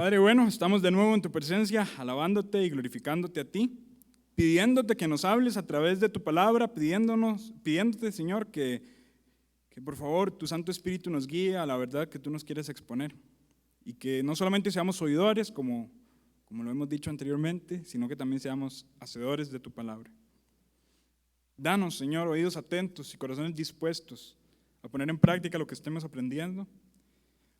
Padre bueno, estamos de nuevo en tu presencia, alabándote y glorificándote a ti, pidiéndote que nos hables a través de tu palabra, pidiéndote, Señor, que por favor tu Santo Espíritu nos guíe a la verdad que tú nos quieres exponer y que no solamente seamos oidores, como lo hemos dicho anteriormente, sino que también seamos hacedores de tu palabra. Danos, Señor, oídos atentos y corazones dispuestos a poner en práctica lo que estemos aprendiendo.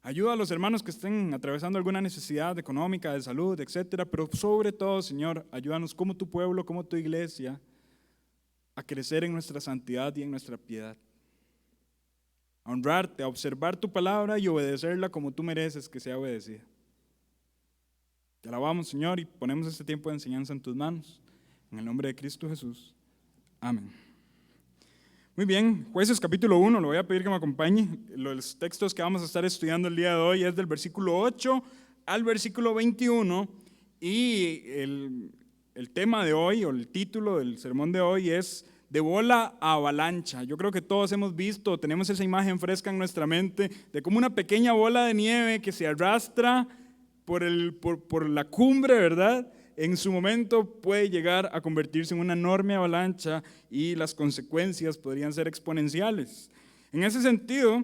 Ayuda a los hermanos que estén atravesando alguna necesidad económica, de salud, etcétera, pero sobre todo, Señor, ayúdanos como tu pueblo, como tu iglesia, a crecer en nuestra santidad y en nuestra piedad. A honrarte, a observar tu palabra y obedecerla como tú mereces que sea obedecida. Te alabamos, Señor, y ponemos este tiempo de enseñanza en tus manos. En el nombre de Cristo Jesús. Amén. Muy bien, Jueces capítulo 1, le voy a pedir que me acompañe. Los textos que vamos a estar estudiando el día de hoy es del versículo 8 al versículo 21 y el tema de hoy o el título del sermón de hoy es de bola a avalancha. Yo creo que todos hemos visto, tenemos esa imagen fresca en nuestra mente de como una pequeña bola de nieve que se arrastra por la cumbre, ¿verdad? En su momento puede llegar a convertirse en una enorme avalancha y las consecuencias podrían ser exponenciales. En ese sentido,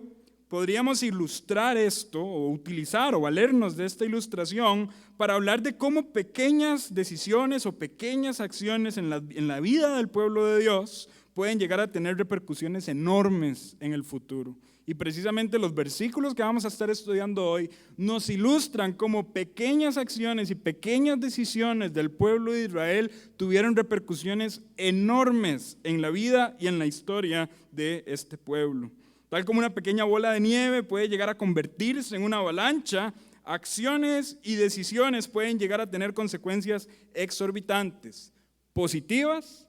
podríamos ilustrar esto o utilizar o valernos de esta ilustración para hablar de cómo pequeñas decisiones o pequeñas acciones en la vida del pueblo de Dios pueden llegar a tener repercusiones enormes en el futuro. Y precisamente los versículos que vamos a estar estudiando hoy nos ilustran cómo pequeñas acciones y pequeñas decisiones del pueblo de Israel tuvieron repercusiones enormes en la vida y en la historia de este pueblo. Tal como una pequeña bola de nieve puede llegar a convertirse en una avalancha, acciones y decisiones pueden llegar a tener consecuencias exorbitantes, positivas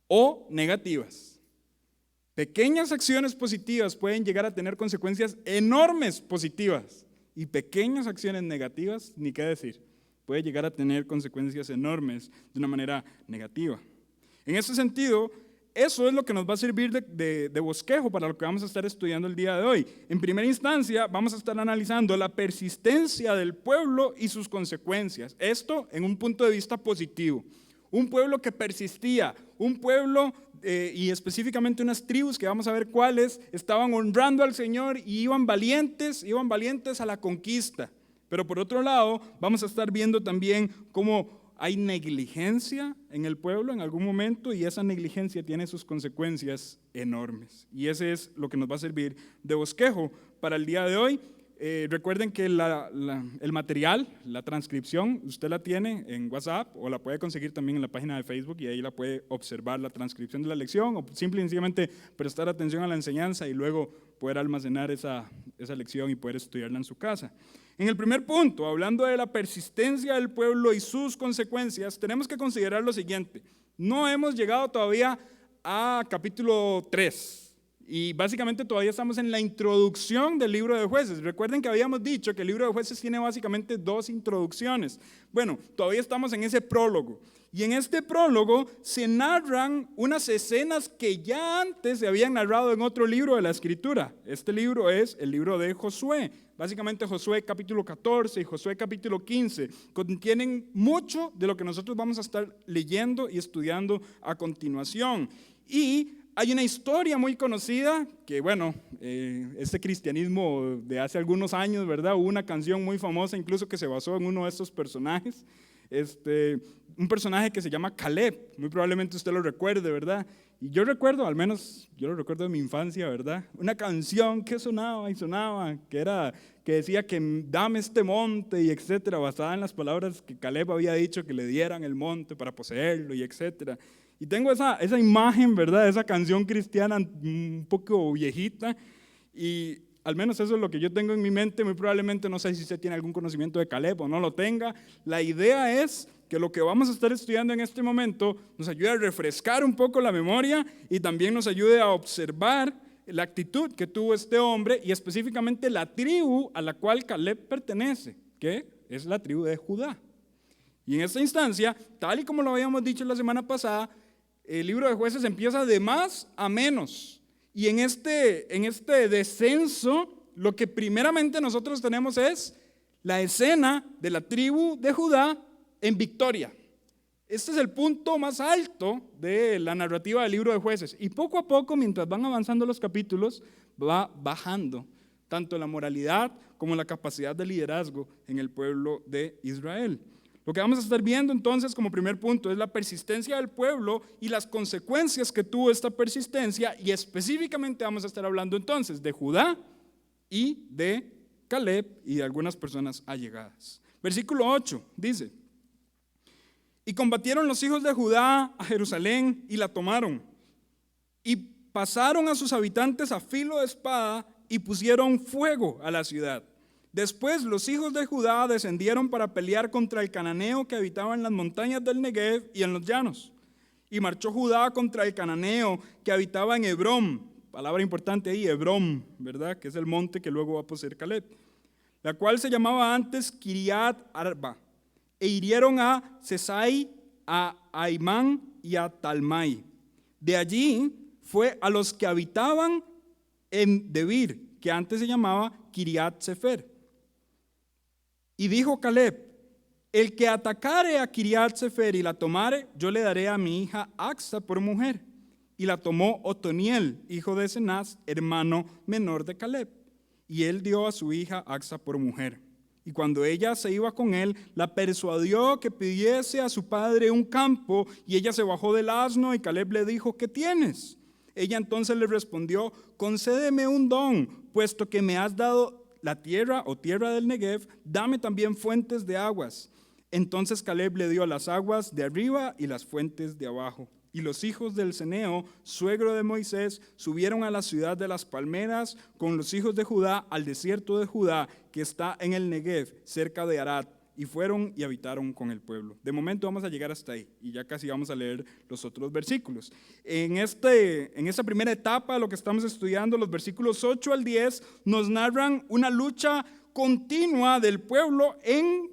o negativas. Pequeñas acciones positivas pueden llegar a tener consecuencias enormes positivas y pequeñas acciones negativas, ni qué decir, puede llegar a tener consecuencias enormes de una manera negativa. En ese sentido, eso es lo que nos va a servir de bosquejo para lo que vamos a estar estudiando el día de hoy. En primera instancia, vamos a estar analizando la persistencia del pueblo y sus consecuencias. Esto en un punto de vista positivo. Un pueblo que persistía, un pueblo y específicamente unas tribus que vamos a ver cuáles estaban honrando al Señor y iban valientes a la conquista. Pero por otro lado, vamos a estar viendo también cómo hay negligencia en el pueblo en algún momento y esa negligencia tiene sus consecuencias enormes. Y ese es lo que nos va a servir de bosquejo para el día de hoy. Recuerden que el material, la transcripción, usted la tiene en WhatsApp o la puede conseguir también en la página de Facebook y ahí la puede observar la transcripción de la lección o simplemente prestar atención a la enseñanza y luego poder almacenar esa lección y poder estudiarla en su casa. En el primer punto, hablando de la persistencia del pueblo y sus consecuencias, tenemos que considerar lo siguiente. No hemos llegado todavía a capítulo 3. Y básicamente todavía estamos en la introducción del libro de Jueces. Recuerden que habíamos dicho que el libro de Jueces tiene básicamente 2 introducciones. Bueno, todavía estamos en ese prólogo. Y en este prólogo se narran unas escenas que ya antes se habían narrado en otro libro de la Escritura. Este libro es el libro de Josué. Básicamente Josué capítulo 14 y Josué capítulo 15 contienen mucho de lo que nosotros vamos a estar leyendo y estudiando a continuación. Y hay una historia muy conocida que, bueno, este cristianismo de hace algunos años, ¿verdad? Hubo una canción muy famosa incluso que se basó en uno de estos personajes. Un personaje que se llama Caleb, muy probablemente usted lo recuerde, ¿verdad? Y yo recuerdo, al menos yo lo recuerdo de mi infancia, ¿verdad? Una canción que sonaba y sonaba, que decía que dame este monte y etcétera, basada en las palabras que Caleb había dicho que le dieran el monte para poseerlo y etcétera. Y tengo esa imagen, ¿verdad? Esa canción cristiana un poco viejita y al menos eso es lo que yo tengo en mi mente. Muy probablemente no sé si usted tiene algún conocimiento de Caleb o no lo tenga. La idea es que lo que vamos a estar estudiando en este momento nos ayude a refrescar un poco la memoria y también nos ayude a observar la actitud que tuvo este hombre y específicamente la tribu a la cual Caleb pertenece, que es la tribu de Judá. Y en esta instancia, tal y como lo habíamos dicho la semana pasada, el libro de Jueces empieza de más a menos. Y en este descenso, lo que primeramente nosotros tenemos es la escena de la tribu de Judá en victoria. Este es el punto más alto de la narrativa del libro de Jueces. Y poco a poco, mientras van avanzando los capítulos, va bajando tanto la moralidad como la capacidad de liderazgo en el pueblo de Israel. Lo que vamos a estar viendo entonces como primer punto es la persistencia del pueblo y las consecuencias que tuvo esta persistencia, y específicamente vamos a estar hablando entonces de Judá y de Caleb y de algunas personas allegadas. Versículo 8 dice: y combatieron los hijos de Judá a Jerusalén y la tomaron, y pasaron a sus habitantes a filo de espada y pusieron fuego a la ciudad. Después los hijos de Judá descendieron para pelear contra el cananeo que habitaba en las montañas del Negev y en los llanos. Y marchó Judá contra el cananeo que habitaba en Hebrón, palabra importante ahí, Hebrón, ¿verdad? Que es el monte que luego va a poseer Caleb, la cual se llamaba antes Kiriat Arba. E hirieron a Sesai, a Aimán y a Talmai. De allí fue a los que habitaban en Debir, que antes se llamaba Kiriat Sefer. Y dijo Caleb: el que atacare a Kiriat Sefer y la tomare, yo le daré a mi hija Axa por mujer. Y la tomó Otoniel, hijo de Cenaz, hermano menor de Caleb. Y él dio a su hija Axa por mujer. Y cuando ella se iba con él, la persuadió que pidiese a su padre un campo, y ella se bajó del asno, y Caleb le dijo: ¿qué tienes? Ella entonces le respondió: concédeme un don, puesto que me has dado la tierra o tierra del Negev, dame también fuentes de aguas. Entonces Caleb le dio las aguas de arriba y las fuentes de abajo. Y los hijos del Ceneo, suegro de Moisés, subieron a la ciudad de las palmeras con los hijos de Judá al desierto de Judá, que está en el Negev, cerca de Arad, y fueron y habitaron con el pueblo. De momento vamos a llegar hasta ahí, y ya casi vamos a leer los otros versículos. En esta primera etapa, lo que estamos estudiando, los versículos 8 al 10, nos narran una lucha continua del pueblo en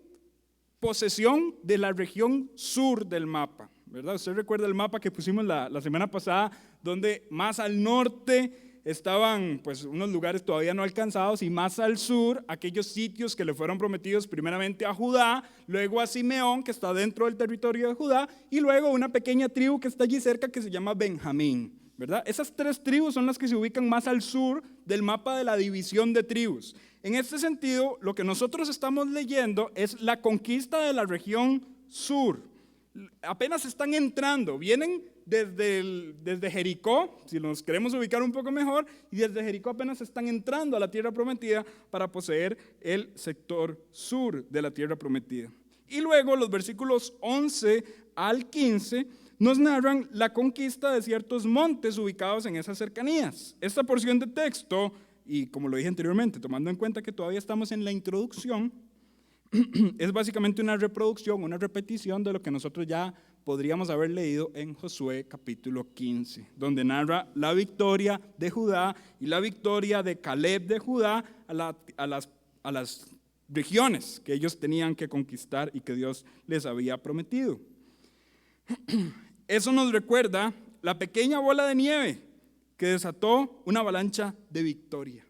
posesión de la región sur del mapa, ¿verdad? Usted recuerda el mapa que pusimos la semana pasada, donde más al norte estaban pues unos lugares todavía no alcanzados, y más al sur aquellos sitios que le fueron prometidos primeramente a Judá, luego a Simeón, que está dentro del territorio de Judá, y luego una pequeña tribu que está allí cerca que se llama Benjamín, ¿verdad? Esas tres tribus son las que se ubican más al sur del mapa de la división de tribus. En este sentido, lo que nosotros estamos leyendo es la conquista de la región sur. Apenas están entrando, vienen desde Jericó, si nos queremos ubicar un poco mejor, y desde Jericó apenas están entrando a la tierra prometida para poseer el sector sur de la tierra prometida. Y luego los versículos 11 al 15 nos narran la conquista de ciertos montes ubicados en esas cercanías. Esta porción de texto, y como lo dije anteriormente, tomando en cuenta que todavía estamos en la introducción, es básicamente una reproducción, una repetición de lo que nosotros ya podríamos haber leído en Josué capítulo 15, donde narra la victoria de Judá y la victoria de Caleb de Judá a las regiones que ellos tenían que conquistar y que Dios les había prometido. Eso nos recuerda la pequeña bola de nieve que desató una avalancha de victoria.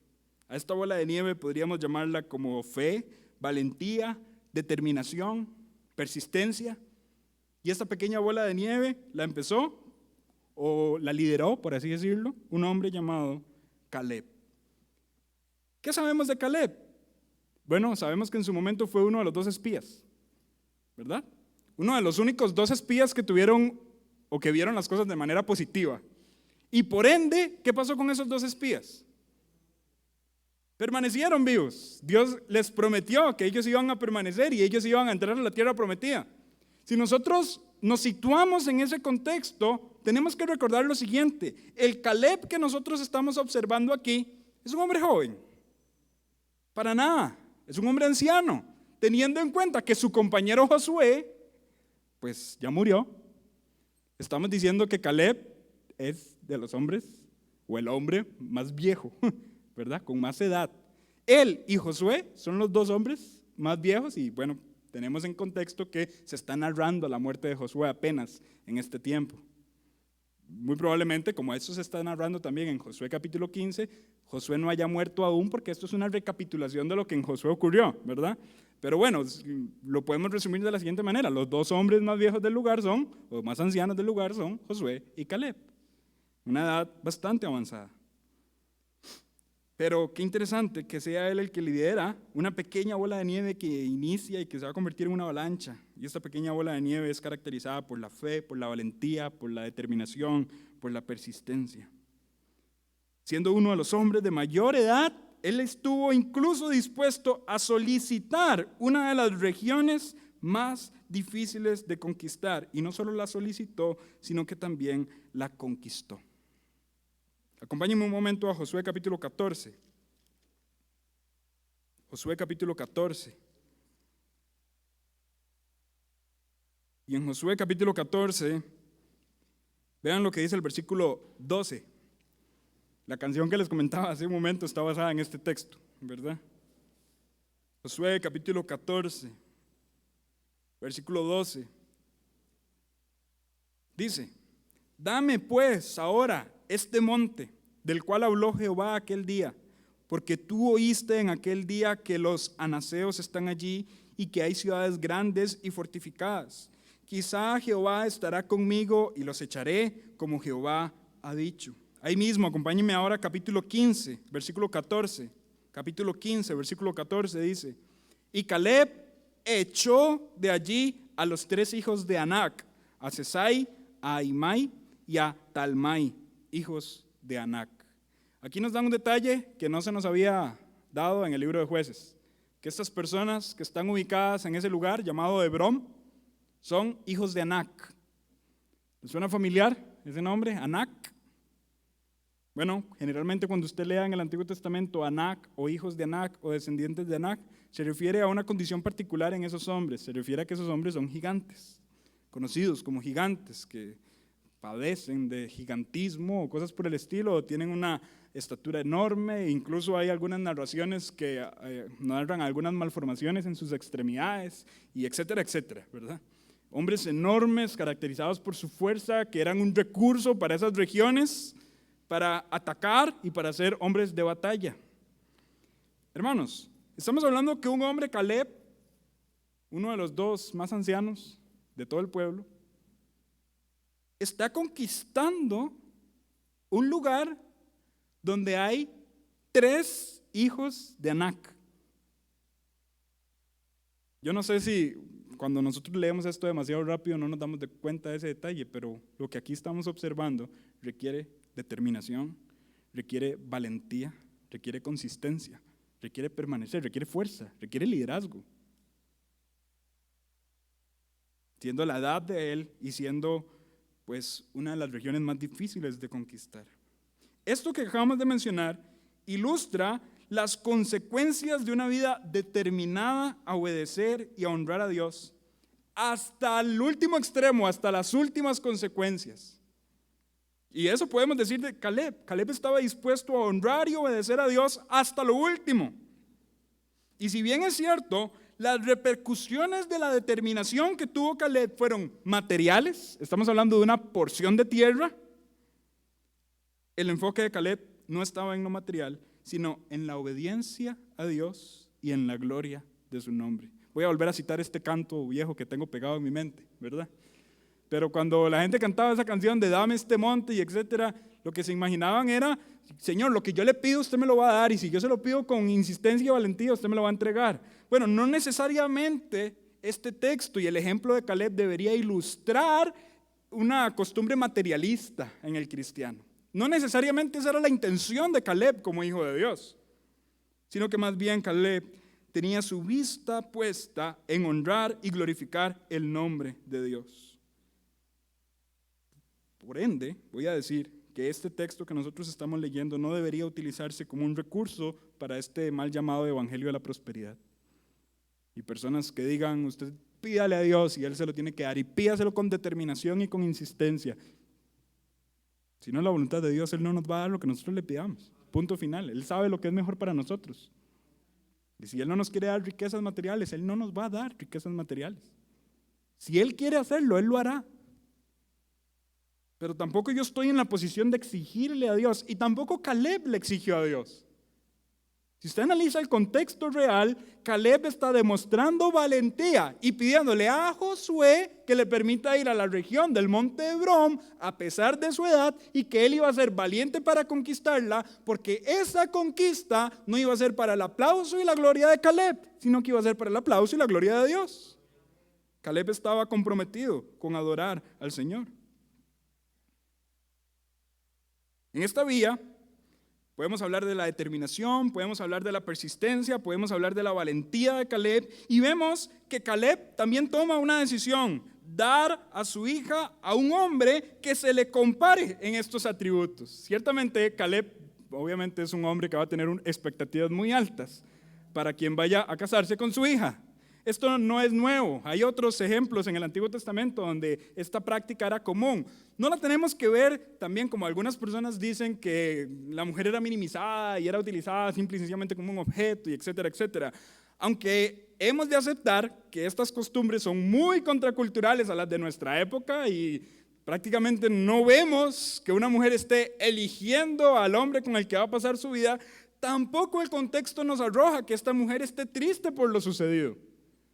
A esta bola de nieve podríamos llamarla como fe, valentía, determinación, persistencia. Y esta pequeña bola de nieve la empezó o la lideró, por así decirlo, un hombre llamado Caleb. ¿Qué sabemos de Caleb? Bueno, sabemos que en su momento fue uno de los 2 espías, ¿verdad? Uno de los únicos 2 espías que tuvieron o que vieron las cosas de manera positiva. Y por ende, ¿qué pasó con esos 2 espías? Permanecieron vivos. Dios les prometió que ellos iban a permanecer y ellos iban a entrar a la tierra prometida. Si nosotros nos situamos en ese contexto, tenemos que recordar lo siguiente: el Caleb que nosotros estamos observando aquí es un hombre joven. Para nada, es un hombre anciano, teniendo en cuenta que su compañero Josué, pues ya murió. Estamos diciendo que Caleb es de los hombres, o el hombre más viejo, ¿verdad? Con más edad. Él y Josué son los 2 hombres más viejos, y bueno, tenemos en contexto que se está narrando la muerte de Josué apenas en este tiempo. Muy probablemente, como esto se está narrando también en Josué capítulo 15, Josué no haya muerto aún, porque esto es una recapitulación de lo que en Josué ocurrió, ¿verdad? Pero bueno, lo podemos resumir de la siguiente manera. Los dos hombres más viejos del lugar o más ancianos del lugar son Josué y Caleb. Una edad bastante avanzada. Pero qué interesante que sea él el que lidera una pequeña bola de nieve que inicia y que se va a convertir en una avalancha. Y esta pequeña bola de nieve es caracterizada por la fe, por la valentía, por la determinación, por la persistencia. Siendo uno de los hombres de mayor edad, él estuvo incluso dispuesto a solicitar una de las regiones más difíciles de conquistar. Y no solo la solicitó, sino que también la conquistó. Acompáñenme un momento a Josué capítulo 14. Josué capítulo 14. Y en Josué capítulo 14, vean lo que dice el versículo 12. La canción que les comentaba hace un momento está basada en este texto, ¿verdad? Josué capítulo 14, versículo 12. Dice: dame pues ahora este monte del cual habló Jehová aquel día, porque tú oíste en aquel día que los anaseos están allí y que hay ciudades grandes y fortificadas. Quizá Jehová estará conmigo y los echaré como Jehová ha dicho. Ahí mismo, acompáñenme ahora capítulo 15, versículo 14. Capítulo 15, versículo 14 dice: y Caleb echó de allí a los 3 hijos de Anac, a Sesai, a Ahimai y a Talmai, hijos de Anac. Aquí nos dan un detalle que no se nos había dado en el libro de Jueces, que estas personas que están ubicadas en ese lugar llamado Hebrón son hijos de Anac. ¿Les suena familiar ese nombre, Anac? Bueno, generalmente cuando usted lea en el Antiguo Testamento Anac o hijos de Anac o descendientes de Anac, se refiere a una condición particular en esos hombres. Se refiere a que esos hombres son gigantes, conocidos como gigantes, que padecen de gigantismo o cosas por el estilo, o tienen una estatura enorme. Incluso hay algunas narraciones que narran algunas malformaciones en sus extremidades, y etcétera, etcétera, ¿verdad? Hombres enormes, caracterizados por su fuerza, que eran un recurso para esas regiones, para atacar y para ser hombres de batalla. Hermanos, estamos hablando que un hombre, Caleb, uno de los 2 más ancianos de todo el pueblo, está conquistando un lugar donde hay 3 hijos de Anac. Yo no sé si cuando nosotros leemos esto demasiado rápido no nos damos de cuenta de ese detalle, pero lo que aquí estamos observando requiere determinación, requiere valentía, requiere consistencia, requiere permanecer, requiere fuerza, requiere liderazgo. Siendo la edad de él y siendo pues una de las regiones más difíciles de conquistar. Esto que acabamos de mencionar ilustra las consecuencias de una vida determinada a obedecer y a honrar a Dios hasta el último extremo, hasta las últimas consecuencias. Y eso podemos decir de Caleb. Caleb estaba dispuesto a honrar y obedecer a Dios hasta lo último. Y si bien es cierto, las repercusiones de la determinación que tuvo Caleb fueron materiales, estamos hablando de una porción de tierra, el enfoque de Caleb no estaba en lo material, sino en la obediencia a Dios y en la gloria de su nombre. Voy a volver a citar este canto viejo que tengo pegado en mi mente, ¿verdad? Pero cuando la gente cantaba esa canción de dame este monte y etcétera, lo que se imaginaban era: Señor, lo que yo le pido usted me lo va a dar, y si yo se lo pido con insistencia y valentía usted me lo va a entregar. Bueno, no necesariamente este texto y el ejemplo de Caleb debería ilustrar una costumbre materialista en el cristiano. No necesariamente esa era la intención de Caleb como hijo de Dios, sino que más bien Caleb tenía su vista puesta en honrar y glorificar el nombre de Dios. Por ende, voy a decir que este texto que nosotros estamos leyendo no debería utilizarse como un recurso para este mal llamado evangelio de la prosperidad. Y personas que digan: usted pídale a Dios y Él se lo tiene que dar, y pídaselo con determinación y con insistencia. Si no es la voluntad de Dios, Él no nos va a dar lo que nosotros le pidamos. Punto final. Él sabe lo que es mejor para nosotros. Y si Él no nos quiere dar riquezas materiales, Él no nos va a dar riquezas materiales. Si Él quiere hacerlo, Él lo hará. Pero tampoco yo estoy en la posición de exigirle a Dios, y tampoco Caleb le exigió a Dios. Si usted analiza el contexto real, Caleb está demostrando valentía y pidiéndole a Josué que le permita ir a la región del monte Hebrón a pesar de su edad y que él iba a ser valiente para conquistarla, porque esa conquista no iba a ser para el aplauso y la gloria de Caleb, sino que iba a ser para el aplauso y la gloria de Dios. Caleb estaba comprometido con adorar al Señor. En esta vía podemos hablar de la determinación, podemos hablar de la persistencia, podemos hablar de la valentía de Caleb, y vemos que Caleb también toma una decisión: dar a su hija a un hombre que se le compare en estos atributos. Ciertamente Caleb obviamente es un hombre que va a tener expectativas muy altas para quien vaya a casarse con su hija. Esto no es nuevo, hay otros ejemplos en el Antiguo Testamento donde esta práctica era común. No la tenemos que ver también como algunas personas dicen que la mujer era minimizada y era utilizada simple y sencillamente como un objeto y etcétera, etcétera. Aunque hemos de aceptar que estas costumbres son muy contraculturales a las de nuestra época y prácticamente no vemos que una mujer esté eligiendo al hombre con el que va a pasar su vida, tampoco el contexto nos arroja que esta mujer esté triste por lo sucedido.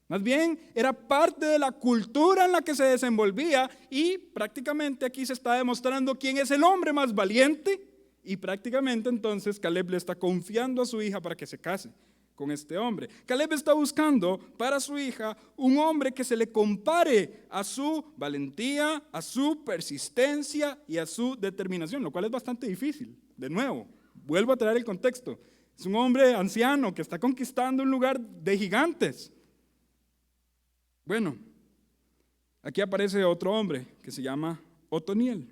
Más bien, era parte de la cultura en la que se desenvolvía y prácticamente aquí se está demostrando quién es el hombre más valiente y prácticamente entonces Caleb le está confiando a su hija para que se case con este hombre. Caleb está buscando para su hija un hombre que se le compare a su valentía, a su persistencia y a su determinación, lo cual es bastante difícil. De nuevo, vuelvo a traer el contexto. Es un hombre anciano que está conquistando un lugar de gigantes. Bueno, aquí aparece otro hombre que se llama Otoniel,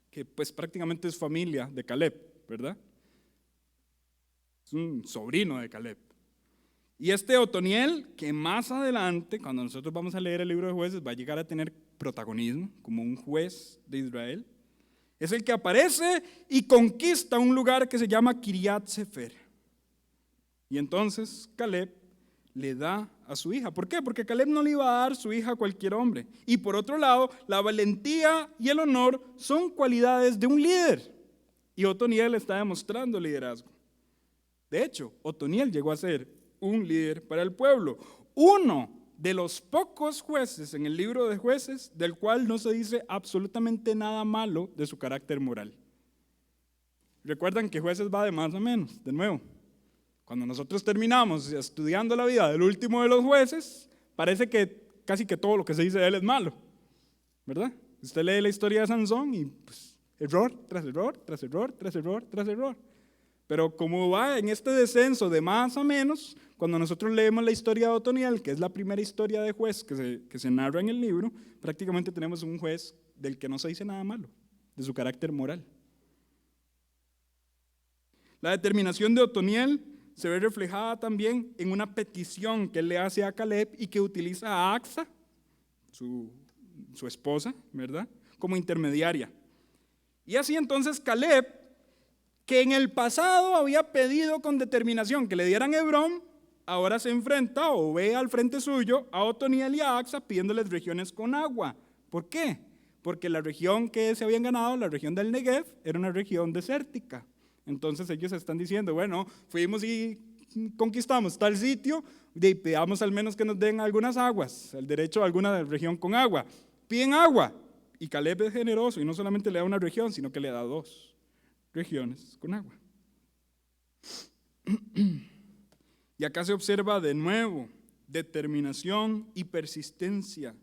que pues prácticamente es familia de Caleb, ¿verdad? Es un sobrino de Caleb. Y este Otoniel, que más adelante, cuando nosotros vamos a leer el libro de Jueces, va a llegar a tener protagonismo como un juez de Israel, es el que aparece y conquista un lugar que se llama Kiriat Sefer. Y entonces Caleb le da a su hija. ¿Por qué? Porque Caleb no le iba a dar su hija a cualquier hombre. Y por otro lado, la valentía y el honor son cualidades de un líder. Y Otoniel está demostrando liderazgo. De hecho, Otoniel llegó a ser un líder para el pueblo. Uno de los pocos jueces en el libro de Jueces del cual no se dice absolutamente nada malo de su carácter moral. Recuerdan que Jueces va de más o menos, de nuevo. Cuando nosotros terminamos estudiando la vida del último de los jueces, parece que casi que todo lo que se dice de él es malo, ¿verdad? Usted lee la historia de Sansón y pues, error tras error, tras error, tras error, tras error. Pero como va en este descenso de más a menos, cuando nosotros leemos la historia de Otoniel, que es la primera historia de juez que se narra en el libro, prácticamente tenemos un juez del que no se dice nada malo, de su carácter moral. La determinación de Otoniel se ve reflejada también en una petición que él le hace a Caleb y que utiliza a Acsa, su esposa, ¿verdad?, como intermediaria. Y así entonces Caleb, que en el pasado había pedido con determinación que le dieran Hebrón, ahora se enfrenta o ve al frente suyo a Otoniel y a Acsa pidiéndoles regiones con agua. ¿Por qué? Porque la región que se habían ganado, la región del Negev, era una región desértica. Entonces ellos están diciendo, bueno, fuimos y conquistamos tal sitio, y pidamos al menos que nos den algunas aguas, el derecho a alguna región con agua. Piden agua, y Caleb es generoso, y no solamente le da una región, sino que le da 2 regiones con agua. Y acá se observa de nuevo determinación y persistencia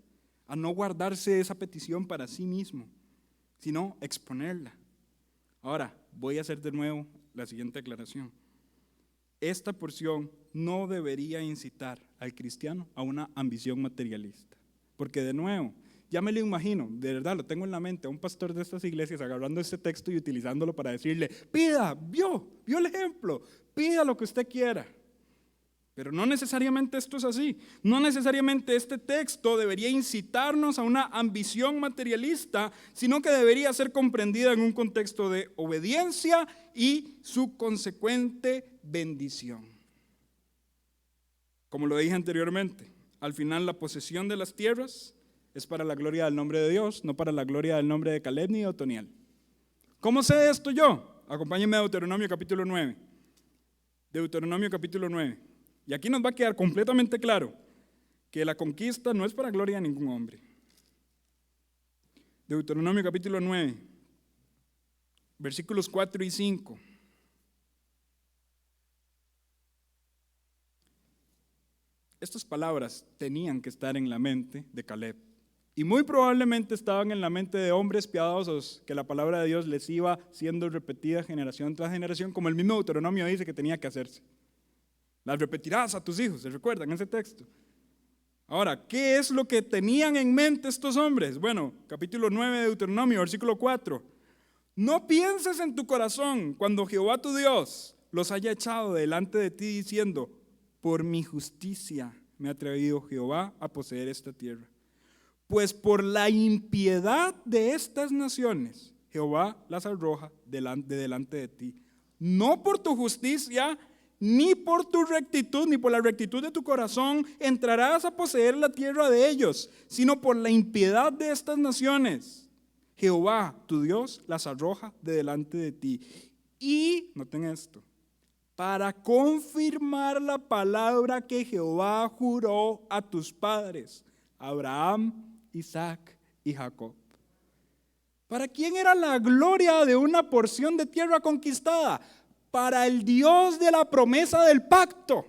a no guardarse esa petición para sí mismo, sino exponerla. Ahora, voy a hacer de nuevo la siguiente aclaración. Esta porción no debería incitar al cristiano a una ambición materialista. Porque de nuevo, ya me lo imagino, de verdad lo tengo en la mente, a un pastor de estas iglesias agarrando este texto y utilizándolo para decirle, pida, vio el ejemplo, pida lo que usted quiera. Pero no necesariamente esto es así. No necesariamente este texto debería incitarnos a una ambición materialista, sino que debería ser comprendida en un contexto de obediencia y su consecuente bendición. Como lo dije anteriormente, al final la posesión de las tierras es para la gloria del nombre de Dios, no para la gloria del nombre de Caleb ni de Otoniel. ¿Cómo sé esto yo? Acompáñenme a Deuteronomio capítulo 9. Deuteronomio capítulo 9. Y aquí nos va a quedar completamente claro que la conquista no es para gloria de ningún hombre. Deuteronomio capítulo 9, versículos 4 y 5. Estas palabras tenían que estar en la mente de Caleb. Y muy probablemente estaban en la mente de hombres piadosos que la palabra de Dios les iba siendo repetida generación tras generación, como el mismo Deuteronomio dice que tenía que hacerse. Las repetirás a tus hijos, ¿se recuerdan ese texto? Ahora, ¿qué es lo que tenían en mente estos hombres? Bueno, capítulo 9 de Deuteronomio, versículo 4. No pienses en tu corazón cuando Jehová tu Dios los haya echado delante de ti diciendo, por mi justicia me ha traído Jehová a poseer esta tierra. Pues por la impiedad de estas naciones, Jehová las arroja delante de ti. No por tu justicia, ni por tu rectitud, ni por la rectitud de tu corazón, entrarás a poseer la tierra de ellos, sino por la impiedad de estas naciones. Jehová, tu Dios, las arroja de delante de ti. Y, noten esto, para confirmar la palabra que Jehová juró a tus padres, Abraham, Isaac y Jacob. ¿Para quién era la gloria de una porción de tierra conquistada? Para el Dios de la promesa del pacto,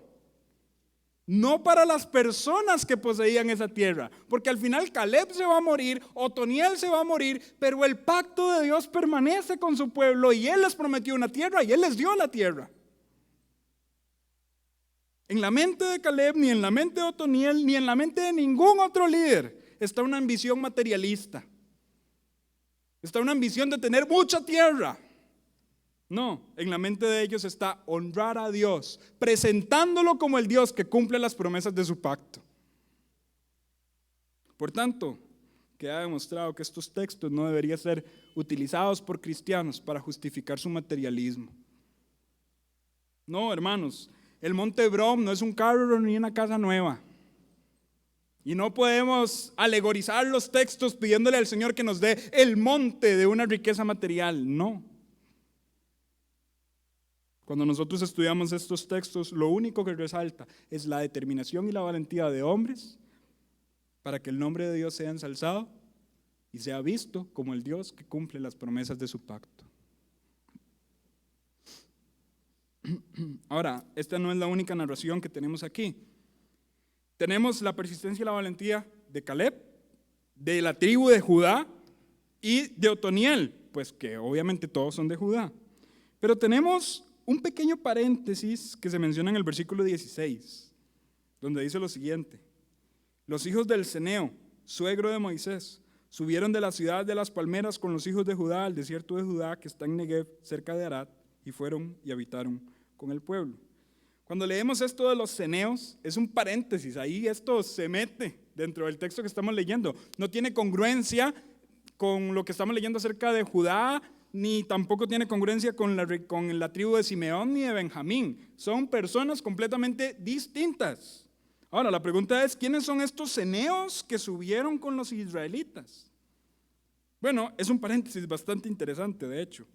no para las personas que poseían esa tierra, porque al final Caleb se va a morir, Otoniel se va a morir, pero el pacto de Dios permanece con su pueblo y Él les prometió una tierra y Él les dio la tierra. En la mente de Caleb, ni en la mente de Otoniel, ni en la mente de ningún otro líder está una ambición materialista. Está una ambición de tener mucha tierra. No, en la mente de ellos está honrar a Dios, presentándolo como el Dios que cumple las promesas de su pacto. Por tanto, queda demostrado que estos textos no deberían ser utilizados por cristianos para justificar su materialismo. No, hermanos, el Monte Hebrón no es un carro ni una casa nueva. Y no podemos alegorizar los textos pidiéndole al Señor que nos dé el monte de una riqueza material. No. Cuando nosotros estudiamos estos textos, lo único que resalta es la determinación y la valentía de hombres para que el nombre de Dios sea ensalzado y sea visto como el Dios que cumple las promesas de su pacto. Ahora, esta no es la única narración que tenemos aquí. Tenemos la persistencia y la valentía de Caleb, de la tribu de Judá y de Otoniel, pues que obviamente todos son de Judá. Pero tenemos un pequeño paréntesis que se menciona en el versículo 16, donde dice lo siguiente: los hijos del Ceneo, suegro de Moisés, subieron de la ciudad de las palmeras con los hijos de Judá al desierto de Judá que está en Negev, cerca de Arad, y fueron y habitaron con el pueblo. Cuando leemos esto de los ceneos, es un paréntesis, ahí esto se mete dentro del texto que estamos leyendo. No tiene congruencia con lo que estamos leyendo acerca de Judá, ni tampoco tiene congruencia con la tribu de Simeón ni de Benjamín. Son personas completamente distintas. Ahora, la pregunta es, ¿quiénes son estos ceneos que subieron con los israelitas? Bueno, es un paréntesis bastante interesante, de hecho.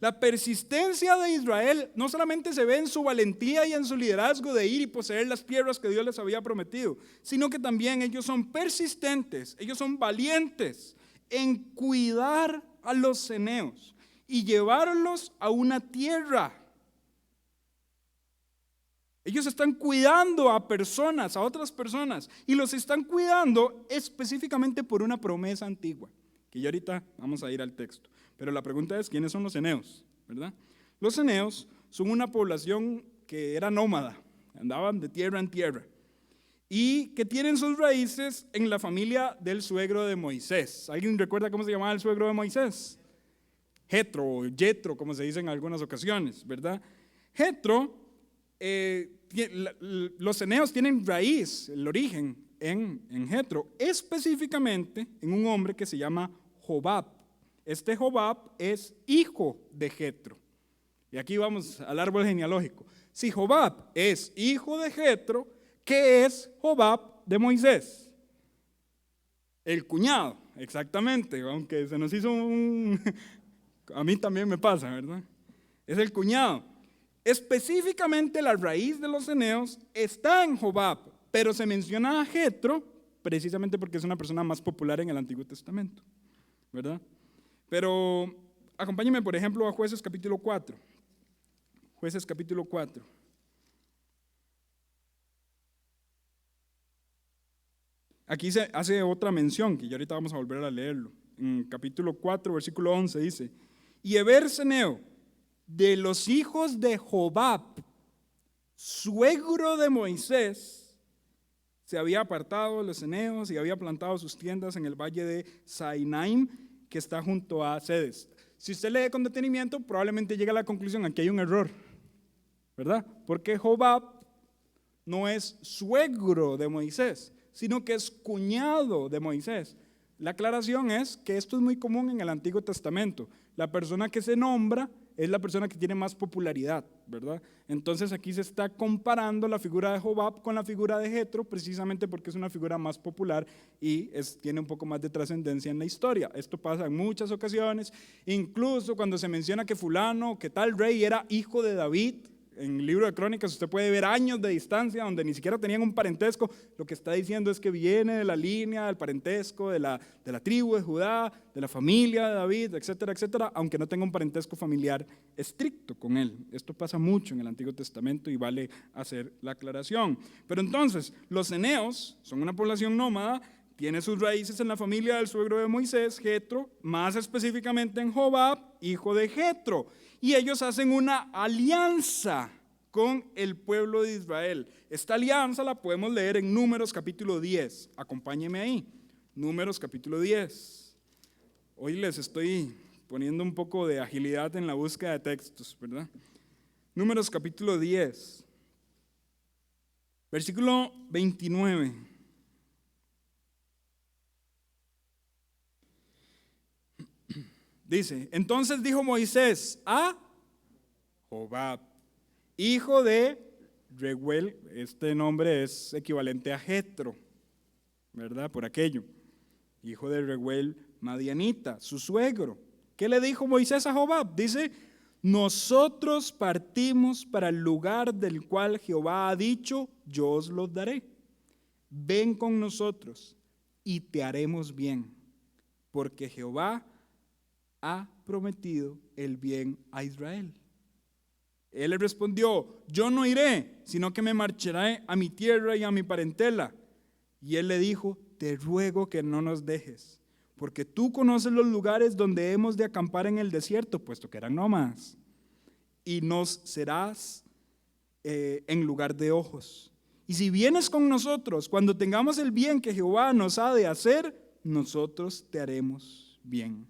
La persistencia de Israel no solamente se ve en su valentía y en su liderazgo de ir y poseer las tierras que Dios les había prometido, sino que también ellos son persistentes, ellos son valientes en cuidar a los ceneos y llevarlos a una tierra. Ellos están cuidando a personas, a otras personas, y los están cuidando específicamente por una promesa antigua, que ya ahorita vamos a ir al texto. Pero la pregunta es, ¿quiénes son los ceneos? ¿Verdad? Los ceneos son una población que era nómada, andaban de tierra en tierra, y que tienen sus raíces en la familia del suegro de Moisés. ¿Alguien recuerda cómo se llamaba el suegro de Moisés? Jetro, o Yetro, como se dice en algunas ocasiones, ¿verdad? Jetro, los ceneos tienen raíz, el origen en Jetro, específicamente en un hombre que se llama Jobab. Este Jobab es hijo de Jetro. Y aquí vamos al árbol genealógico. Si Jobab es hijo de Jetro, ¿qué es Jobab de Moisés? El cuñado, exactamente, aunque se nos hizo a mí también me pasa, ¿verdad? Es el cuñado. Específicamente la raíz de los eneos está en Jobab, pero se menciona a Jetro precisamente porque es una persona más popular en el Antiguo Testamento, ¿verdad? Pero acompáñenme, por ejemplo, a Jueces capítulo 4. Jueces capítulo 4. Aquí se hace otra mención, que ya ahorita vamos a volver a leerlo. En capítulo 4, versículo 11 dice: y Heber ceneo, de los hijos de Jobab, suegro de Moisés, se había apartado de los eneos y había plantado sus tiendas en el valle de Sainaim, que está junto a Cedes. Si usted lee con detenimiento, probablemente llegue a la conclusión, aquí hay un error, ¿verdad? Porque Jobab no es suegro de Moisés, sino que es cuñado de Moisés. La aclaración es que esto es muy común en el Antiguo Testamento. La persona que se nombra es la persona que tiene más popularidad, ¿verdad? Entonces aquí se está comparando la figura de Jobab con la figura de Jetro, precisamente porque es una figura más popular y tiene un poco más de trascendencia en la historia. Esto pasa en muchas ocasiones, incluso cuando se menciona que fulano, que tal rey era hijo de David. En el libro de Crónicas usted puede ver años de distancia donde ni siquiera tenían un parentesco. Lo que está diciendo es que viene de la línea del parentesco de la tribu de Judá, de la familia de David, etcétera, etcétera, aunque no tenga un parentesco familiar estricto con él. Esto pasa mucho en el Antiguo Testamento y vale hacer la aclaración. Pero entonces, los eneos son una población nómada, tiene sus raíces en la familia del suegro de Moisés, Jetro, más específicamente en Jobab, hijo de Jetro. Y ellos hacen una alianza con el pueblo de Israel. Esta alianza la podemos leer en Números capítulo 10. Acompáñeme ahí. Números capítulo 10. Hoy les estoy poniendo un poco de agilidad en la búsqueda de textos, ¿verdad? Números capítulo 10. Versículo 29. Dice: entonces dijo Moisés a Jobab, hijo de Reuel, este nombre es equivalente a Jetro, ¿verdad? Por aquello, hijo de Reuel Madianita, su suegro. ¿Qué le dijo Moisés a Jobab? Dice: nosotros partimos para el lugar del cual Jehová ha dicho, yo os lo daré. Ven con nosotros y te haremos bien, porque Jehová ha prometido el bien a Israel. Él le respondió: yo no iré, sino que me marcharé a mi tierra y a mi parentela. Y él le dijo: te ruego que no nos dejes, porque tú conoces los lugares donde hemos de acampar en el desierto, puesto que eran nómadas, y nos serás en lugar de ojos. Y si vienes con nosotros, cuando tengamos el bien que Jehová nos ha de hacer, nosotros te haremos bien.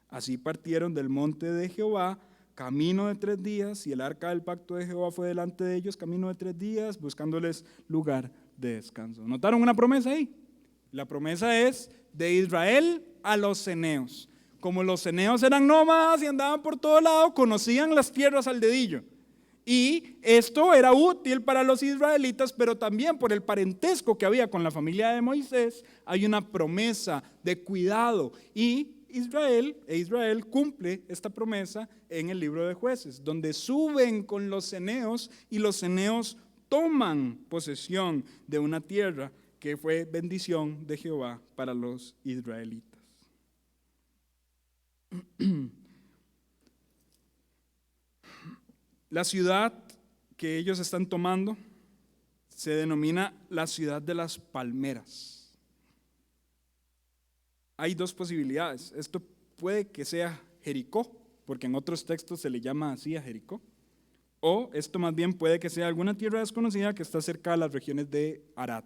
Así partieron del monte de Jehová, camino de 3 días, y el arca del pacto de Jehová fue delante de ellos, camino de 3 días, buscándoles lugar de descanso. ¿Notaron una promesa ahí? La promesa es de Israel a los eneos. Como los eneos eran nómadas y andaban por todo lado, conocían las tierras al dedillo. Y esto era útil para los israelitas, pero también por el parentesco que había con la familia de Moisés, hay una promesa de cuidado. Y Israel cumple esta promesa en el libro de Jueces, donde suben con los eneos y los eneos toman posesión de una tierra que fue bendición de Jehová para los israelitas. La ciudad que ellos están tomando se denomina la ciudad de las palmeras. Hay 2 posibilidades. Esto puede que sea Jericó, porque en otros textos se le llama así a Jericó. O esto más bien puede que sea alguna tierra desconocida que está cerca de las regiones de Arad,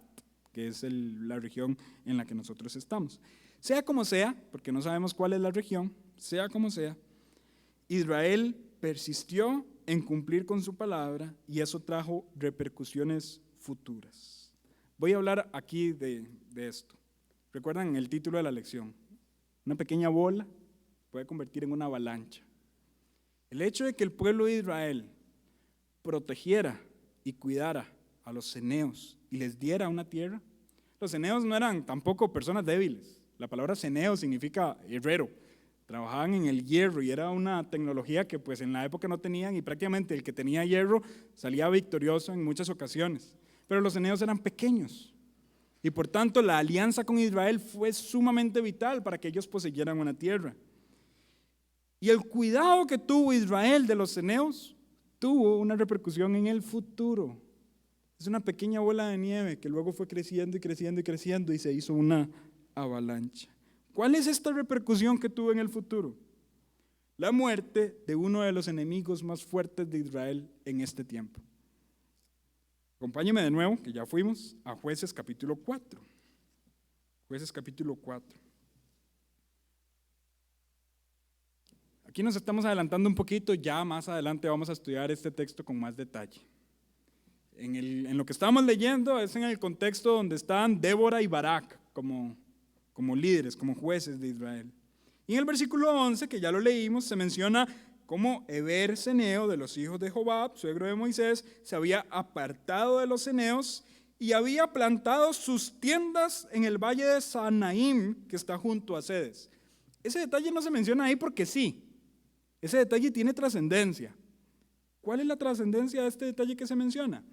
que es la región en la que nosotros estamos. Sea como sea, porque no sabemos cuál es la región, sea como sea, Israel persistió en cumplir con su palabra y eso trajo repercusiones futuras. Voy a hablar aquí de esto. ¿Recuerdan el título de la lección? Una pequeña bola puede convertir en una avalancha. El hecho de que el pueblo de Israel protegiera y cuidara a los ceneos y les diera una tierra. Los ceneos no eran tampoco personas débiles. La palabra ceneo significa herrero. trabajaban en el hierro y era una tecnología que pues en la época no tenían y prácticamente el que tenía hierro salía victorioso en muchas ocasiones. Pero los eneos eran pequeños y por tanto la alianza con Israel fue sumamente vital para que ellos poseyeran una tierra. Y el cuidado que tuvo Israel de los eneos tuvo una repercusión en el futuro. Es una pequeña bola de nieve que luego fue creciendo y creciendo y creciendo y se hizo una avalancha. ¿Cuál es esta repercusión que tuvo en el futuro? La muerte de uno de los enemigos más fuertes de Israel en este tiempo. Acompáñeme de nuevo, que ya fuimos a Jueces capítulo 4. Jueces capítulo 4. Aquí nos estamos adelantando un poquito, ya más adelante vamos a estudiar este texto con más detalle. En lo que estamos leyendo es en el contexto donde están Débora y Barak como líderes, como jueces de Israel. Y en el versículo 11, que ya lo leímos, se menciona cómo Heber ceneo de los hijos de Jobab, suegro de Moisés, se había apartado de los ceneos y había plantado sus tiendas en el valle de Sanaim, que está junto a Cedes. Ese detalle no se menciona ahí porque sí. Ese detalle tiene trascendencia. ¿Cuál es la trascendencia de este detalle que se menciona?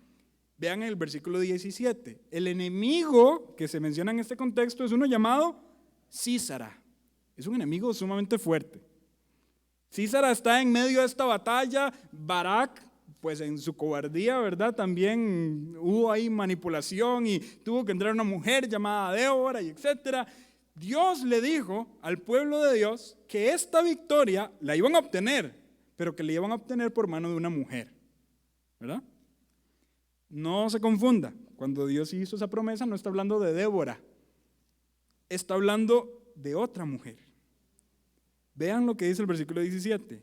Vean el versículo 17. El enemigo que se menciona en este contexto es uno llamado Sísara. Es un enemigo sumamente fuerte. Sísara está en medio de esta batalla. Barak, pues en su cobardía, ¿verdad? También hubo ahí manipulación y tuvo que entrar una mujer llamada Débora y etcétera. Dios le dijo al pueblo de Dios que esta victoria la iban a obtener, pero que la iban a obtener por mano de una mujer, ¿verdad? No se confunda, cuando Dios hizo esa promesa no está hablando de Débora, está hablando de otra mujer. Vean lo que dice el versículo 17.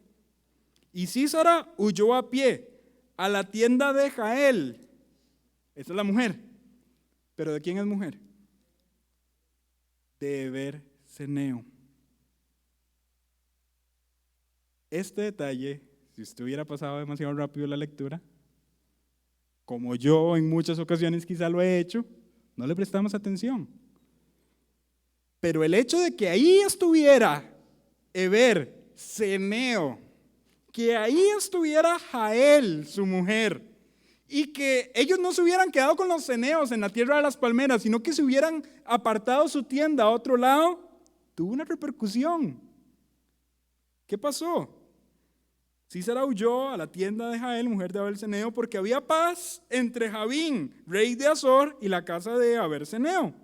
Y Sísara huyó a pie a la tienda de Jael. Esta es la mujer. ¿Pero de quién es mujer? De Heber ceneo. Este detalle, si usted hubiera pasado demasiado rápido la lectura, como yo en muchas ocasiones quizá lo he hecho, no le prestamos atención. Pero el hecho de que ahí estuviera Heber ceneo, que ahí estuviera Jael, su mujer, y que ellos no se hubieran quedado con los ceneos en la tierra de las palmeras, sino que se hubieran apartado su tienda a otro lado, tuvo una repercusión. ¿Qué pasó? Sísara huyó a la tienda de Jael, mujer de Aberceneo, porque había paz entre Jabín, rey de Azor, y la casa de Aberceneo.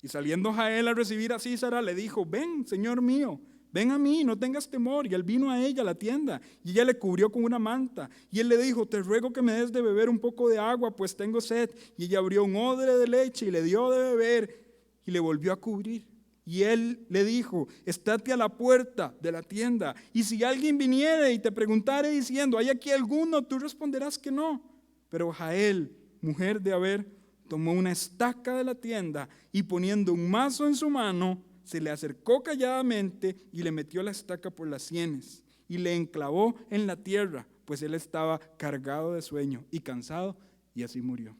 Y saliendo Jael a recibir a Sísara, le dijo: ven, señor mío, ven a mí, no tengas temor. Y él vino a ella a la tienda, y ella le cubrió con una manta. Y él le dijo: te ruego que me des de beber un poco de agua, pues tengo sed. Y ella abrió un odre de leche y le dio de beber, y le volvió a cubrir. Y él le dijo: estate a la puerta de la tienda, y si alguien viniere y te preguntare diciendo: ¿hay aquí alguno?, tú responderás que no. Pero Jael, mujer de Heber, tomó una estaca de la tienda y poniendo un mazo en su mano, se le acercó calladamente y le metió la estaca por las sienes y le enclavó en la tierra, pues él estaba cargado de sueño y cansado, y así murió.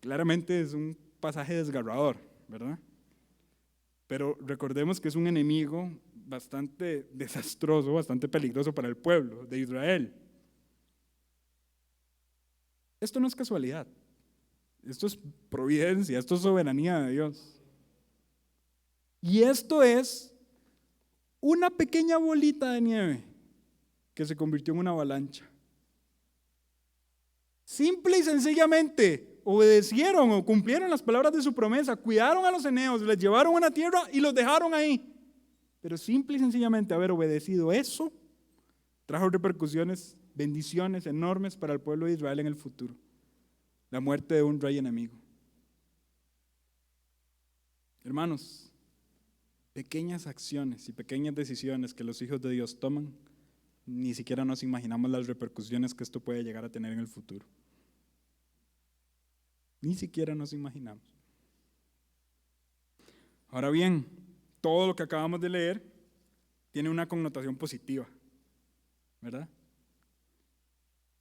Claramente es un pasaje desgarrador, ¿verdad? Pero recordemos que es un enemigo bastante desastroso, bastante peligroso para el pueblo de Israel. Esto no es casualidad, esto es providencia, esto es soberanía de Dios. Y esto es una pequeña bolita de nieve que se convirtió en una avalancha. Simple y sencillamente obedecieron o cumplieron las palabras de su promesa, cuidaron a los eneos, les llevaron a una tierra y los dejaron ahí. Pero simple y sencillamente haber obedecido eso trajo repercusiones, bendiciones enormes para el pueblo de Israel en el futuro. La muerte de un rey enemigo. Hermanos, pequeñas acciones y pequeñas decisiones que los hijos de Dios toman, ni siquiera nos imaginamos las repercusiones que esto puede llegar a tener en el futuro. Ni siquiera nos imaginamos. Ahora bien, todo lo que acabamos de leer tiene una connotación positiva, ¿verdad?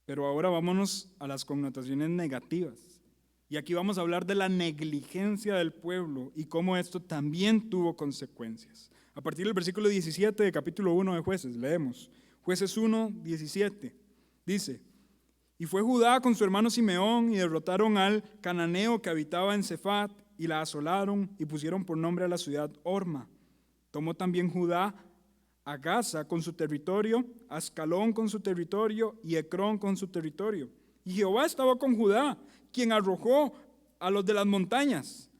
Pero ahora vámonos a las connotaciones negativas. Y aquí vamos a hablar de la negligencia del pueblo y cómo esto también tuvo consecuencias. A partir del versículo 17 de capítulo 1 de Jueces, leemos. Jueces 1, 17. Dice, y fue Judá con su hermano Simeón y derrotaron al cananeo que habitaba en Cefat y la asolaron y pusieron por nombre a la ciudad Orma. Tomó también Judá a Gaza con su territorio, a Ascalón con su territorio y Ecrón con su territorio. Y Jehová estaba con Judá, quien arrojó a los de las montañas,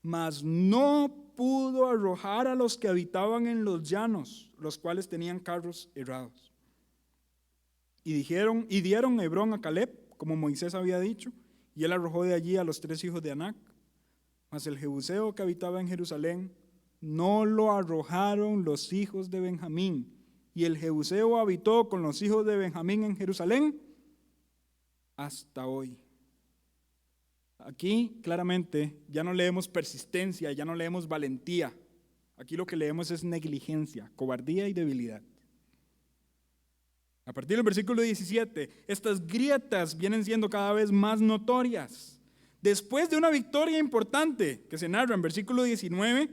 mas no pudo arrojar a los que habitaban en los llanos, los cuales tenían carros errados. Y dieron Hebrón a Caleb, como Moisés había dicho, y él arrojó de allí a los 3 hijos de Anac. Mas el jebuseo que habitaba en Jerusalén no lo arrojaron los hijos de Benjamín, y el jebuseo habitó con los hijos de Benjamín en Jerusalén hasta hoy. Aquí claramente ya no leemos persistencia, ya no leemos valentía. Aquí lo que leemos es negligencia, cobardía y debilidad. A partir del versículo 17, estas grietas vienen siendo cada vez más notorias. Después de una victoria importante que se narra en versículo 19,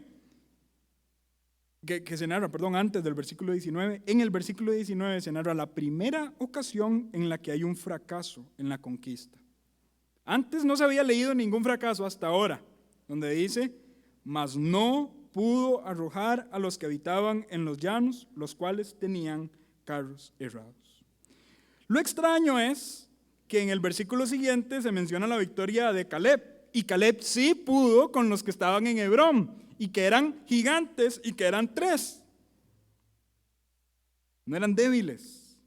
antes del versículo 19, en el versículo 19 se narra la primera ocasión en la que hay un fracaso en la conquista. Antes no se había leído ningún fracaso hasta ahora, donde dice, mas no pudo arrojar a los que habitaban en los llanos, los cuales tenían carros errados. Lo extraño es que en el versículo siguiente se menciona la victoria de Caleb, y Caleb sí pudo con los que estaban en Hebrón, y que eran gigantes y que eran 3. No eran débiles,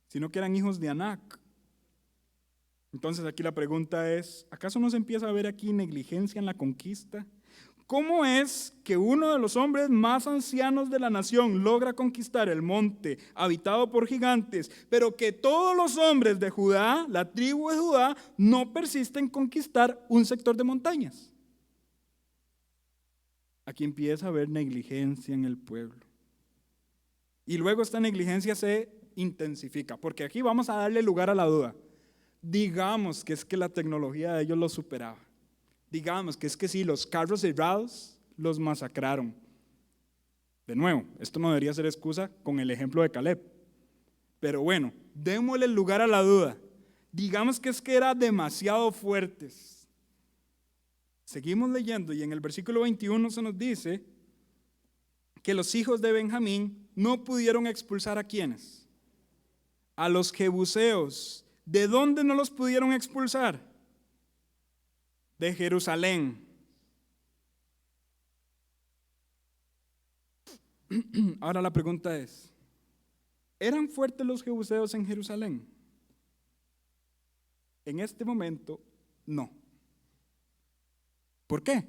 sino que eran hijos de Anac. Entonces aquí la pregunta es, ¿acaso no se empieza a ver aquí negligencia en la conquista? ¿Cómo es que uno de los hombres más ancianos de la nación logra conquistar el monte habitado por gigantes, pero que todos los hombres de Judá, la tribu de Judá, no persisten en conquistar un sector de montañas? Aquí empieza a haber negligencia en el pueblo. Y luego esta negligencia se intensifica, porque aquí vamos a darle lugar a la duda. Digamos que es que la tecnología de ellos los superaba. Digamos que es que sí, los carros errados los masacraron. De nuevo, esto no debería ser excusa con el ejemplo de Caleb. Pero bueno, démosle lugar a la duda. Digamos que es que eran demasiado fuertes. Seguimos leyendo y en el versículo 21 se nos dice que los hijos de Benjamín no pudieron expulsar ¿a quiénes? A los jebuseos. ¿De dónde no los pudieron expulsar? De Jerusalén. Ahora la pregunta es, ¿eran fuertes los jebuseos en Jerusalén? En este momento, no. ¿Por qué?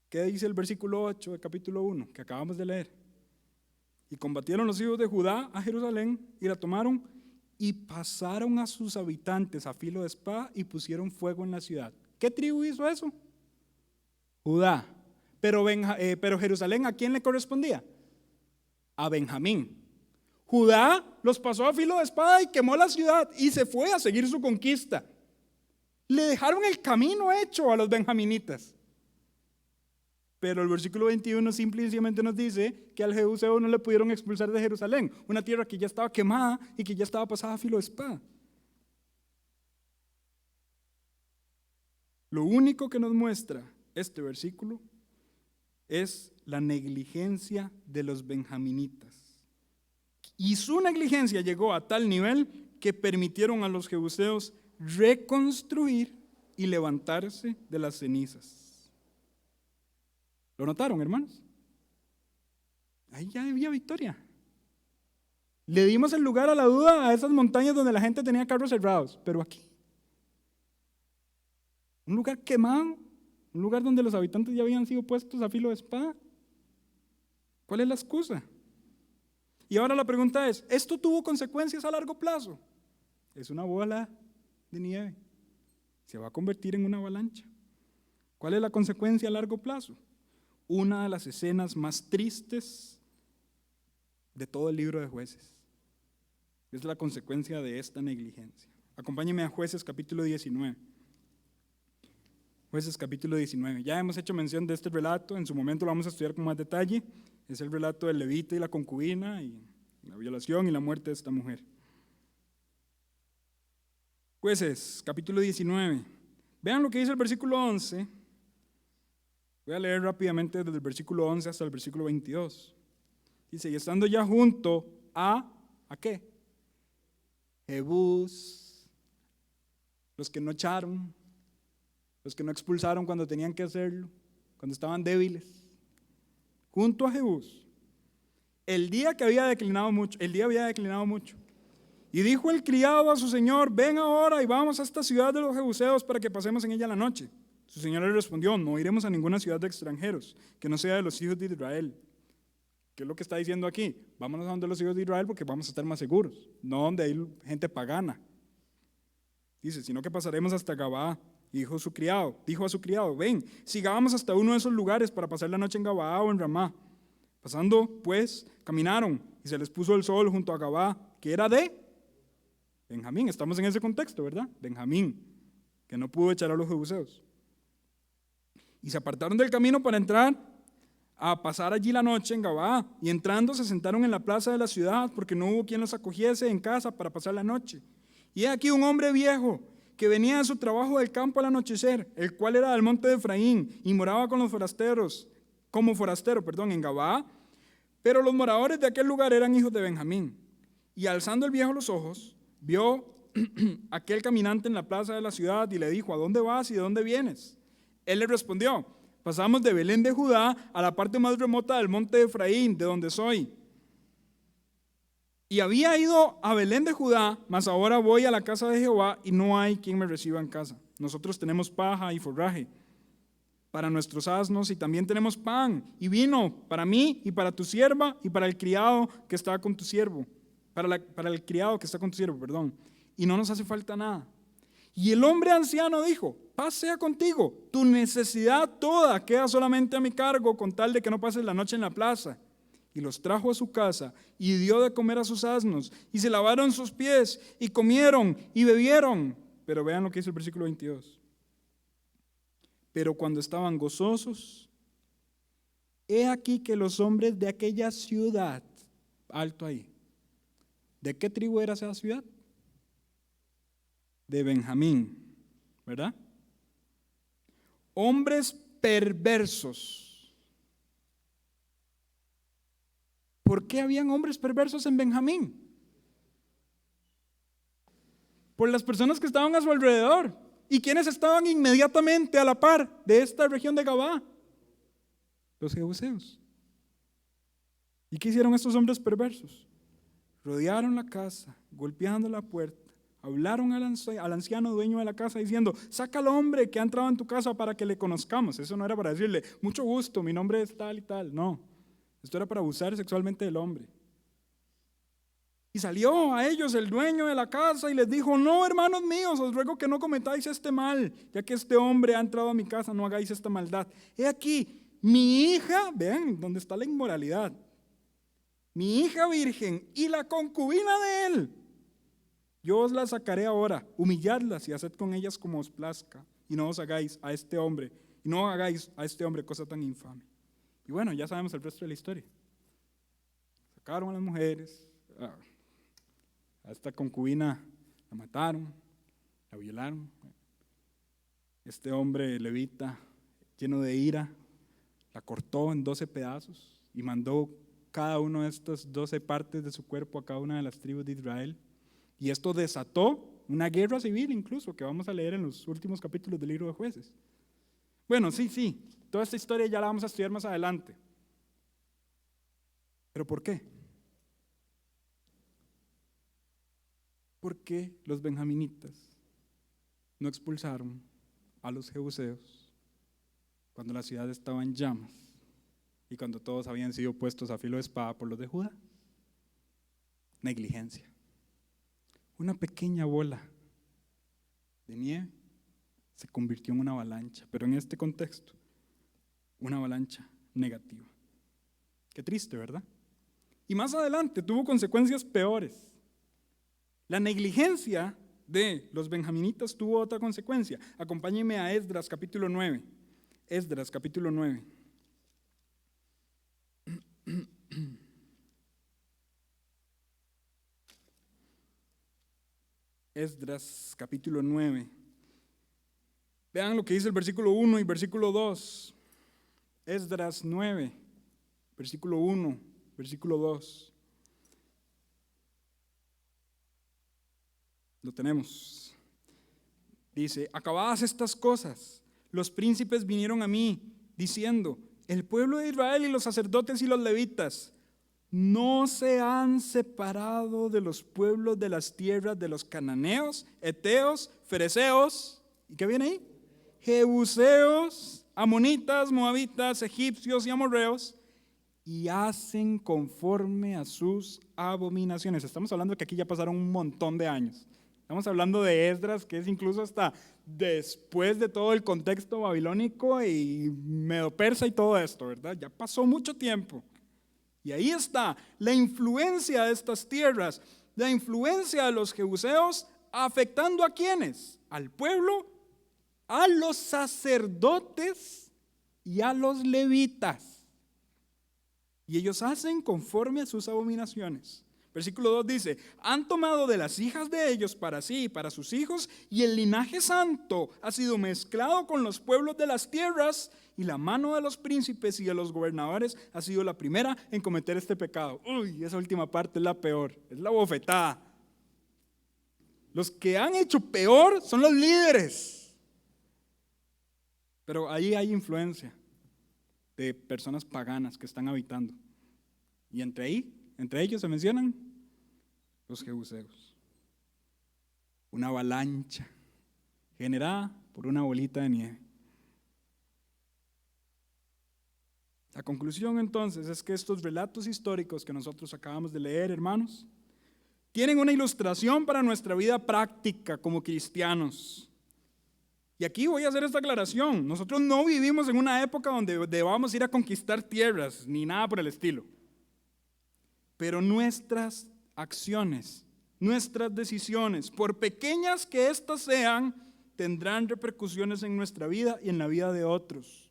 ¿Qué dice el versículo 8 del capítulo 1 que acabamos de leer? Y combatieron los hijos de Judá a Jerusalén y la tomaron y pasaron a sus habitantes a filo de espada y pusieron fuego en la ciudad. ¿Qué tribu hizo eso? Judá. Pero Jerusalén, ¿a quién le correspondía? A Benjamín. Judá los pasó a filo de espada y quemó la ciudad y se fue a seguir su conquista. Le dejaron el camino hecho a los benjaminitas. Pero el versículo 21 simple y sencillamente nos dice que al jebuseo no le pudieron expulsar de Jerusalén, una tierra que ya estaba quemada y que ya estaba pasada a filo de espada. Lo único que nos muestra este versículo es la negligencia de los benjaminitas. Y su negligencia llegó a tal nivel que permitieron a los jebuseos reconstruir y levantarse de las cenizas. ¿Lo notaron, hermanos? Ahí ya había victoria. Le dimos el lugar a la duda a esas montañas donde la gente tenía carros cerrados, pero aquí, un lugar quemado, un lugar donde los habitantes ya habían sido puestos a filo de espada. ¿Cuál es la excusa? Y ahora la pregunta es, ¿esto tuvo consecuencias a largo plazo? Es una bola de nieve. Se va a convertir en una avalancha. ¿Cuál es la consecuencia a largo plazo? Una de las escenas más tristes de todo el libro de Jueces. Es la consecuencia de esta negligencia. Acompáñenme a Jueces capítulo 19. Jueces capítulo 19. Ya hemos hecho mención de este relato, en su momento lo vamos a estudiar con más detalle. Es el relato del levita y la concubina y la violación y la muerte de esta mujer. Jueces capítulo 19. Vean lo que dice el versículo 11. Voy a leer rápidamente desde el versículo 11 hasta el versículo 22. Dice, y estando ya junto ¿a qué? Jebús, los que no echaron, los que no expulsaron cuando tenían que hacerlo, cuando estaban débiles, junto a Jebús, el día había declinado mucho. Y dijo el criado a su señor, ven ahora y vamos a esta ciudad de los jebuseos para que pasemos en ella la noche. Su señor le respondió, no iremos a ninguna ciudad de extranjeros, que no sea de los hijos de Israel. ¿Qué es lo que está diciendo aquí? Vámonos a donde los hijos de Israel porque vamos a estar más seguros, no donde hay gente pagana. Dice, sino que pasaremos hasta Gabaa. Y dijo a su criado, ven, sigábamos hasta uno de esos lugares para pasar la noche en Gabaa o en Ramá. Pasando, pues, caminaron y se les puso el sol junto a Gabaa, que era de Benjamín. Estamos en ese contexto, ¿verdad? Benjamín, que no pudo echar a los jebuseos. Y se apartaron del camino para entrar a pasar allí la noche en Gabaa. Y entrando se sentaron en la plaza de la ciudad, porque no hubo quien los acogiese en casa para pasar la noche. Y he aquí un hombre viejo que venía de su trabajo del campo al anochecer, el cual era del monte de Efraín, y moraba con los forasteros, en Gabaa. Pero los moradores de aquel lugar eran hijos de Benjamín. Y alzando el viejo los ojos, vio aquel caminante en la plaza de la ciudad y le dijo, ¿a dónde vas y de dónde vienes? Él le respondió, pasamos de Belén de Judá a la parte más remota del monte de Efraín, de donde soy. Y había ido a Belén de Judá, mas ahora voy a la casa de Jehová y no hay quien me reciba en casa. Nosotros tenemos paja y forraje para nuestros asnos y también tenemos pan y vino para mí y para tu sierva y para el criado que está con tu siervo. Para el criado que está con tu siervo, perdón. Y no nos hace falta nada. Y el hombre anciano dijo, paz sea contigo, tu necesidad toda queda solamente a mi cargo con tal de que no pases la noche en la plaza. Y los trajo a su casa y dio de comer a sus asnos y se lavaron sus pies y comieron y bebieron. Pero vean lo que dice el versículo 22. Pero cuando estaban gozosos, he aquí que los hombres de aquella ciudad, alto ahí, ¿de qué tribu era esa ciudad? De Benjamín, ¿verdad? Hombres perversos. ¿Por qué habían hombres perversos en Benjamín? Por las personas que estaban a su alrededor. ¿Y quiénes estaban inmediatamente a la par de esta región de Gabaa? Los jebuseos. ¿Y qué hicieron estos hombres perversos? Rodearon la casa, golpeando la puerta. Hablaron al anciano dueño de la casa diciendo, saca al hombre que ha entrado en tu casa para que le conozcamos. Eso no era para decirle, mucho gusto, mi nombre es tal y tal. No, esto era para abusar sexualmente del hombre. Y salió a ellos el dueño de la casa y les dijo, no, hermanos míos, os ruego que no cometáis este mal, ya que este hombre ha entrado a mi casa, no hagáis esta maldad. He aquí, mi hija, vean dónde está la inmoralidad, mi hija virgen y la concubina de él, yo os las sacaré ahora, humilladlas y haced con ellas como os plazca, y no hagáis a este hombre cosa tan infame. Y bueno, ya sabemos el resto de la historia. Sacaron a las mujeres, a esta concubina la mataron, la violaron. Este hombre levita, lleno de ira, la cortó en 12 pedazos y mandó cada una de estas 12 partes de su cuerpo a cada una de las tribus de Israel. Y esto desató una guerra civil incluso, que vamos a leer en los últimos capítulos del libro de Jueces. Bueno, sí, toda esta historia ya la vamos a estudiar más adelante. ¿Pero por qué? Porque los benjaminitas no expulsaron a los jebuseos cuando la ciudad estaba en llamas y cuando todos habían sido puestos a filo de espada por los de Judá. Negligencia. Una pequeña bola de nieve se convirtió en una avalancha, pero en este contexto, una avalancha negativa. Qué triste, ¿verdad? Y más adelante tuvo consecuencias peores. La negligencia de los benjaminitas tuvo otra consecuencia. Acompáñenme a Esdras capítulo 9. Esdras capítulo 9. Esdras capítulo 9. Vean lo que dice el versículo 1 y versículo 2. Esdras 9, versículo 1, versículo 2. Lo tenemos. Dice: acabadas estas cosas, los príncipes vinieron a mí, diciendo: el pueblo de Israel y los sacerdotes y los levitas no se han separado de los pueblos de las tierras de los cananeos, heteos, fereceos, ¿y qué viene ahí? Jebuseos, amonitas, moabitas, egipcios y amorreos, y hacen conforme a sus abominaciones. Estamos hablando de que aquí ya pasaron un montón de años. Estamos hablando de Esdras, que es incluso hasta después de todo el contexto babilónico y medo-persa y todo esto, ¿verdad? Ya pasó mucho tiempo. Y ahí está la influencia de estas tierras, la influencia de los jebuseos, afectando ¿a quiénes? Al pueblo, a los sacerdotes y a los levitas. Y ellos hacen conforme a sus abominaciones. Versículo 2 dice: han tomado de las hijas de ellos para sí y para sus hijos, y el linaje santo ha sido mezclado con los pueblos de las tierras, y la mano de los príncipes y de los gobernadores ha sido la primera en cometer este pecado. Uy, esa última parte es la peor, es la bofetada. Los que han hecho peor son los líderes. Pero ahí hay influencia de personas paganas que están habitando. Y entre ellos se mencionan los jebuseos. Una avalancha generada por una bolita de nieve. La conclusión entonces es que estos relatos históricos que nosotros acabamos de leer, hermanos, tienen una ilustración para nuestra vida práctica como cristianos. Y aquí voy a hacer esta aclaración. Nosotros no vivimos en una época donde debamos ir a conquistar tierras, ni nada por el estilo. Pero nuestras acciones, nuestras decisiones, por pequeñas que éstas sean, tendrán repercusiones en nuestra vida y en la vida de otros.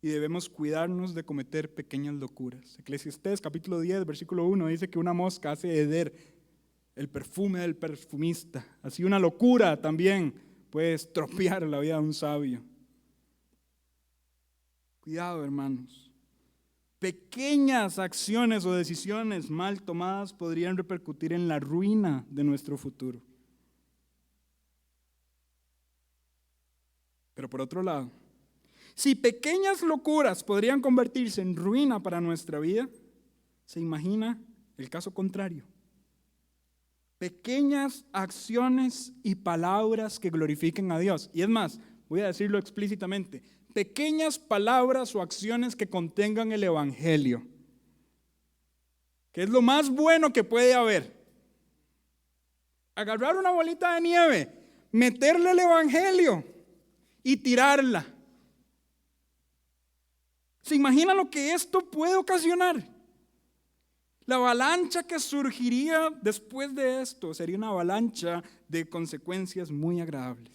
Y debemos cuidarnos de cometer pequeñas locuras. Eclesiastés capítulo 10, versículo 1 dice que una mosca hace heder el perfume del perfumista. Así una locura también puede estropear la vida de un sabio. Cuidado, hermanos. Pequeñas acciones o decisiones mal tomadas podrían repercutir en la ruina de nuestro futuro. Pero por otro lado, si pequeñas locuras podrían convertirse en ruina para nuestra vida, ¿se imagina el caso contrario? Pequeñas acciones y palabras que glorifiquen a Dios. Y es más, voy a decirlo explícitamente, pequeñas palabras o acciones que contengan el evangelio, que es lo más bueno que puede haber. Agarrar una bolita de nieve, meterle el evangelio y tirarla. ¿Se imagina lo que esto puede ocasionar? La avalancha que surgiría después de esto sería una avalancha de consecuencias muy agradables.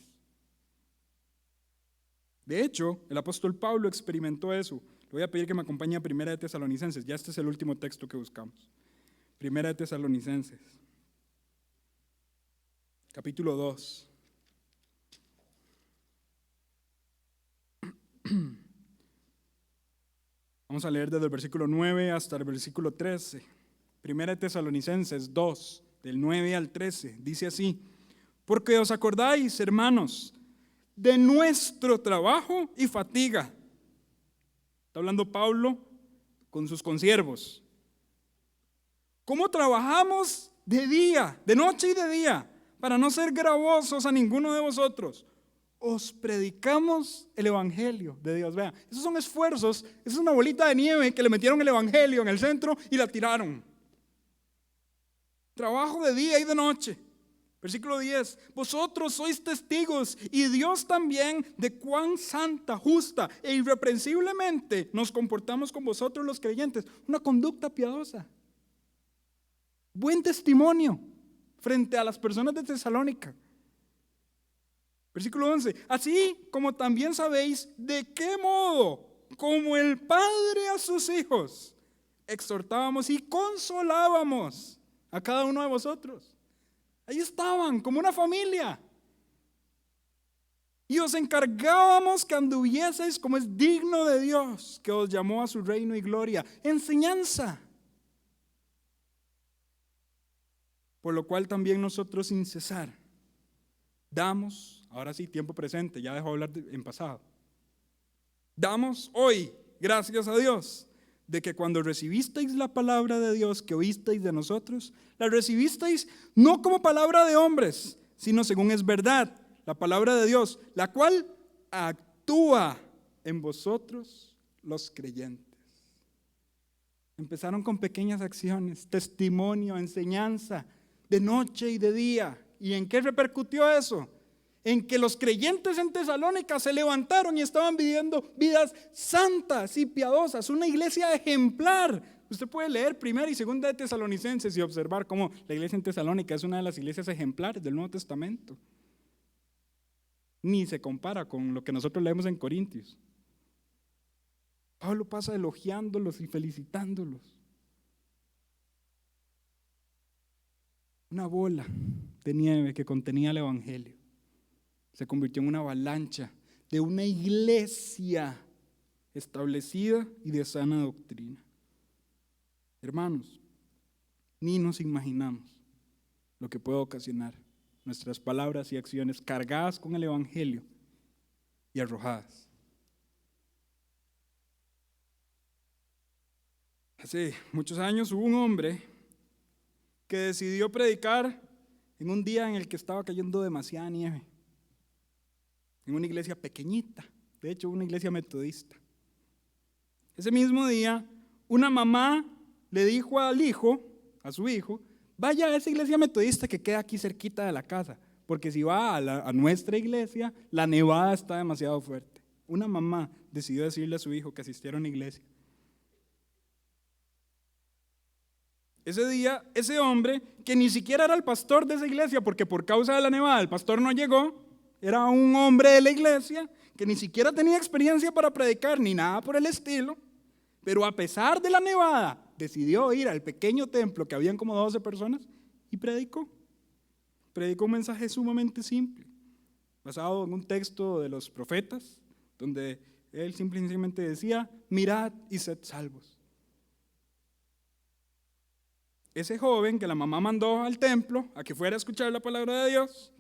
De hecho, el apóstol Pablo experimentó eso. Le voy a pedir que me acompañe a Primera de Tesalonicenses. Ya este es el último texto que buscamos. Primera de Tesalonicenses, capítulo 2. Vamos a leer desde el versículo 9 hasta el versículo 13. Primera de Tesalonicenses 2, del 9 al 13. Dice así: porque os acordáis, hermanos, de nuestro trabajo y fatiga. Está hablando Pablo con sus consiervos. ¿Cómo trabajamos de día, de noche y de día, para no ser gravosos a ninguno de vosotros? Os predicamos el evangelio de Dios. Vean, esos son esfuerzos, esa es una bolita de nieve que le metieron el evangelio en el centro y la tiraron. Trabajo de día y de noche. Versículo 10, vosotros sois testigos y Dios también de cuán santa, justa e irreprensiblemente nos comportamos con vosotros los creyentes. Una conducta piadosa. Buen testimonio. frente a las personas de Tesalónica. Versículo 11. Así como también sabéis de qué modo, como el Padre a sus hijos, exhortábamos y consolábamos a cada uno de vosotros. Ahí estaban, como una familia. Y os encargábamos que anduvieseis como es digno de Dios, que os llamó a su reino y gloria. Enseñanza. Por lo cual también nosotros sin cesar damos, ahora sí, tiempo presente, ya dejo de hablar en pasado. Damos hoy, gracias a Dios, de que cuando recibisteis la palabra de Dios que oísteis de nosotros, la recibisteis no como palabra de hombres, sino según es verdad, la palabra de Dios, la cual actúa en vosotros los creyentes. Empezaron con pequeñas acciones, testimonio, enseñanza, de noche y de día. ¿Y en qué repercutió eso? En que los creyentes en Tesalónica se levantaron y estaban viviendo vidas santas y piadosas, una iglesia ejemplar. Usted puede leer Primera y Segunda de Tesalonicenses y observar cómo la iglesia en Tesalónica es una de las iglesias ejemplares del Nuevo Testamento. Ni se compara con lo que nosotros leemos en Corintios. Pablo pasa elogiándolos y felicitándolos. Una bola de nieve que contenía el evangelio se convirtió en una avalancha de una iglesia establecida y de sana doctrina. Hermanos, ni nos imaginamos lo que puede ocasionar nuestras palabras y acciones cargadas con el evangelio y arrojadas. Hace muchos años hubo un hombre que decidió predicar en un día en el que estaba cayendo demasiada nieve, en una iglesia pequeñita, de hecho una iglesia metodista. Ese mismo día, una mamá le dijo al hijo, a su hijo, vaya a esa iglesia metodista que queda aquí cerquita de la casa, porque si va a nuestra iglesia, la nevada está demasiado fuerte. Una mamá decidió decirle a su hijo que asistiera a una iglesia. Ese día, ese hombre, que ni siquiera era el pastor de esa iglesia, porque por causa de la nevada el pastor no llegó, era un hombre de la iglesia que ni siquiera tenía experiencia para predicar ni nada por el estilo, pero a pesar de la nevada decidió ir al pequeño templo que habían como 12 personas y predicó. Predicó un mensaje sumamente simple, basado en un texto de los profetas, donde él simplemente decía, mirad y sed salvos. Ese joven que la mamá mandó al templo a que fuera a escuchar la palabra de Dios,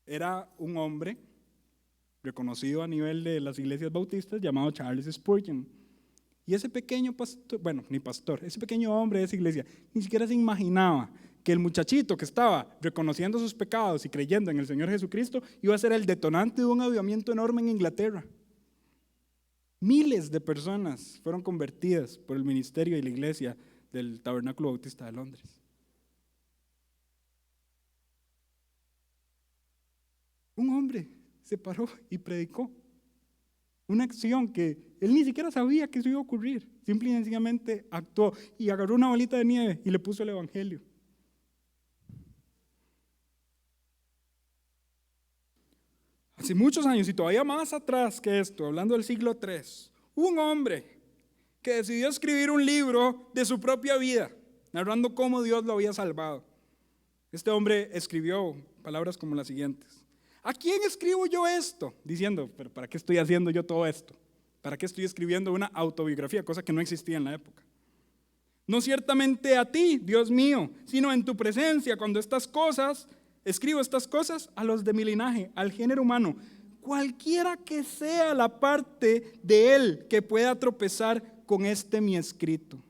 era un hombre reconocido a nivel de las iglesias bautistas llamado Charles Spurgeon. Y ese pequeño pastor, bueno, ni pastor, ese pequeño hombre de esa iglesia, ni siquiera se imaginaba que el muchachito que estaba reconociendo sus pecados y creyendo en el Señor Jesucristo iba a ser el detonante de un avivamiento enorme en Inglaterra. Miles de personas fueron convertidas por el ministerio y la iglesia del Tabernáculo Bautista de Londres. Un hombre se paró y predicó una acción que él ni siquiera sabía que eso iba a ocurrir. Simple y sencillamente actuó y agarró una bolita de nieve y le puso el evangelio. Hace muchos años y todavía más atrás que esto, hablando del siglo III, hubo un hombre que decidió escribir un libro de su propia vida, narrando cómo Dios lo había salvado. Este hombre escribió palabras como las siguientes: ¿a quién escribo yo esto? Diciendo, pero ¿para qué estoy haciendo yo todo esto? ¿Para qué estoy escribiendo una autobiografía? Cosa que no existía en la época. No ciertamente a ti, Dios mío, sino en tu presencia, cuando escribo estas cosas a los de mi linaje, al género humano, cualquiera que sea la parte de él que pueda tropezar con este mi escrito.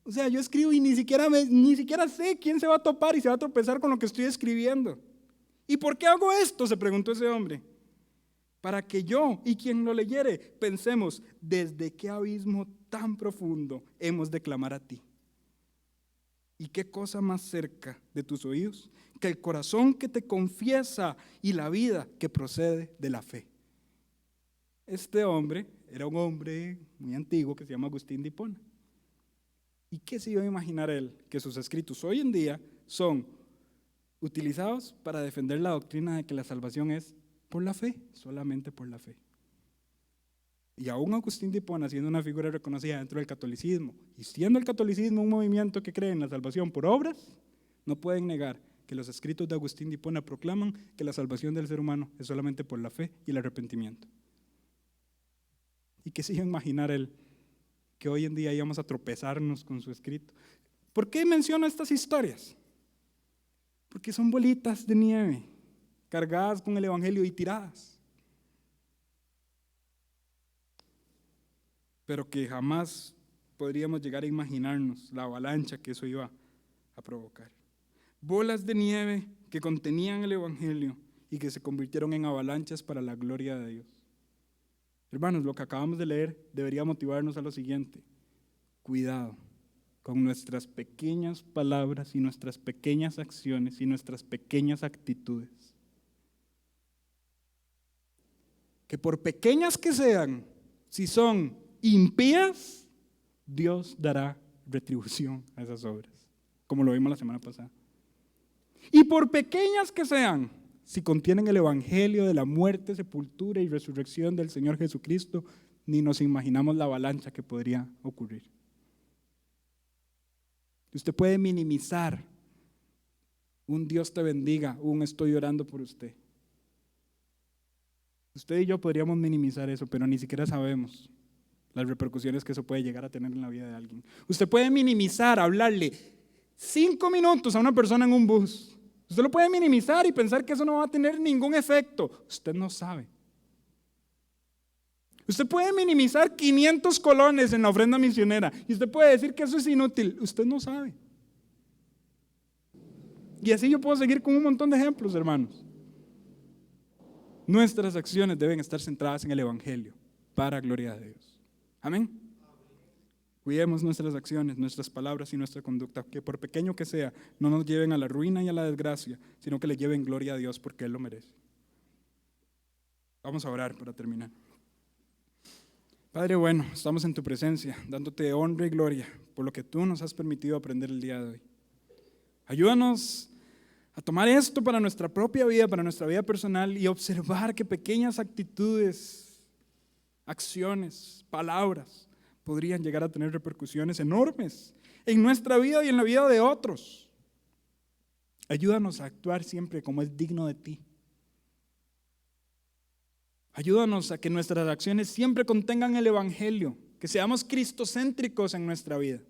O sea, yo escribo y ni siquiera sé quién se va a topar y se va a tropezar con lo que estoy escribiendo. ¿Y por qué hago esto?, se preguntó ese hombre. Para que yo y quien lo leyere pensemos, ¿desde qué abismo tan profundo hemos de clamar a ti? ¿Y qué cosa más cerca de tus oídos que el corazón que te confiesa y la vida que procede de la fe? Este hombre era un hombre muy antiguo que se llama Agustín de Hipona. ¿Y qué se iba a imaginar él? Que sus escritos hoy en día son utilizados para defender la doctrina de que la salvación es por la fe, solamente por la fe. Y aún Agustín de Hipona, siendo una figura reconocida dentro del catolicismo, y siendo el catolicismo un movimiento que cree en la salvación por obras, no pueden negar que los escritos de Agustín de Hipona proclaman que la salvación del ser humano es solamente por la fe y el arrepentimiento. ¿Y qué se iba a imaginar él? Que hoy en día íbamos a tropezarnos con su escrito. ¿Por qué menciono estas historias? Porque son bolitas de nieve, cargadas con el evangelio y tiradas. Pero que jamás podríamos llegar a imaginarnos la avalancha que eso iba a provocar. Bolas de nieve que contenían el evangelio y que se convirtieron en avalanchas para la gloria de Dios. Hermanos, lo que acabamos de leer debería motivarnos a lo siguiente: cuidado con nuestras pequeñas palabras y nuestras pequeñas acciones y nuestras pequeñas actitudes. Que por pequeñas que sean, si son impías, Dios dará retribución a esas obras, como lo vimos la semana pasada. Y por pequeñas que sean, si contienen el evangelio de la muerte, sepultura y resurrección del Señor Jesucristo, ni nos imaginamos la avalancha que podría ocurrir. Usted puede minimizar un Dios te bendiga, un estoy orando por usted. Usted y yo podríamos minimizar eso, pero ni siquiera sabemos las repercusiones que eso puede llegar a tener en la vida de alguien. Usted puede minimizar, hablarle 5 minutos a una persona en un bus. Usted lo puede minimizar y pensar que eso no va a tener ningún efecto. Usted no sabe. Usted puede minimizar 500 colones en la ofrenda misionera y usted puede decir que eso es inútil. Usted no sabe. Y así yo puedo seguir con un montón de ejemplos, hermanos. Nuestras acciones deben estar centradas en el evangelio para gloria de Dios. Amén. Cuidemos nuestras acciones, nuestras palabras y nuestra conducta, que por pequeño que sea, no nos lleven a la ruina y a la desgracia, sino que le lleven gloria a Dios porque Él lo merece. Vamos a orar para terminar. Padre bueno, estamos en tu presencia, dándote honra y gloria por lo que tú nos has permitido aprender el día de hoy. Ayúdanos a tomar esto para nuestra propia vida, para nuestra vida personal y observar que pequeñas actitudes, acciones, palabras podrían llegar a tener repercusiones enormes en nuestra vida y en la vida de otros. Ayúdanos a actuar siempre como es digno de ti. Ayúdanos a que nuestras acciones siempre contengan el evangelio, que seamos cristocéntricos en nuestra vida.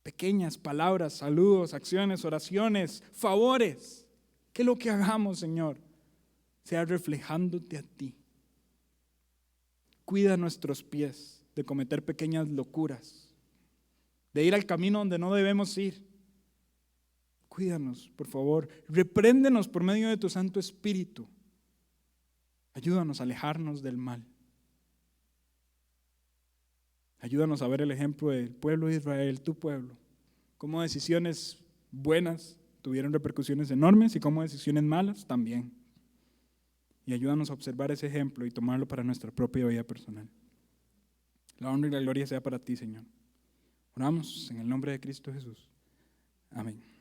Pequeñas palabras, saludos, acciones, oraciones, favores, que lo que hagamos, Señor, sea reflejándote a ti. Cuida nuestros pies de cometer pequeñas locuras, de ir al camino donde no debemos ir. Cuídanos, por favor. Repréndenos por medio de tu Santo Espíritu. Ayúdanos a alejarnos del mal. Ayúdanos a ver el ejemplo del pueblo de Israel, tu pueblo. Cómo decisiones buenas tuvieron repercusiones enormes y cómo decisiones malas también. Y ayúdanos a observar ese ejemplo y tomarlo para nuestra propia vida personal. La honra y la gloria sea para ti, Señor. Oramos en el nombre de Cristo Jesús. Amén.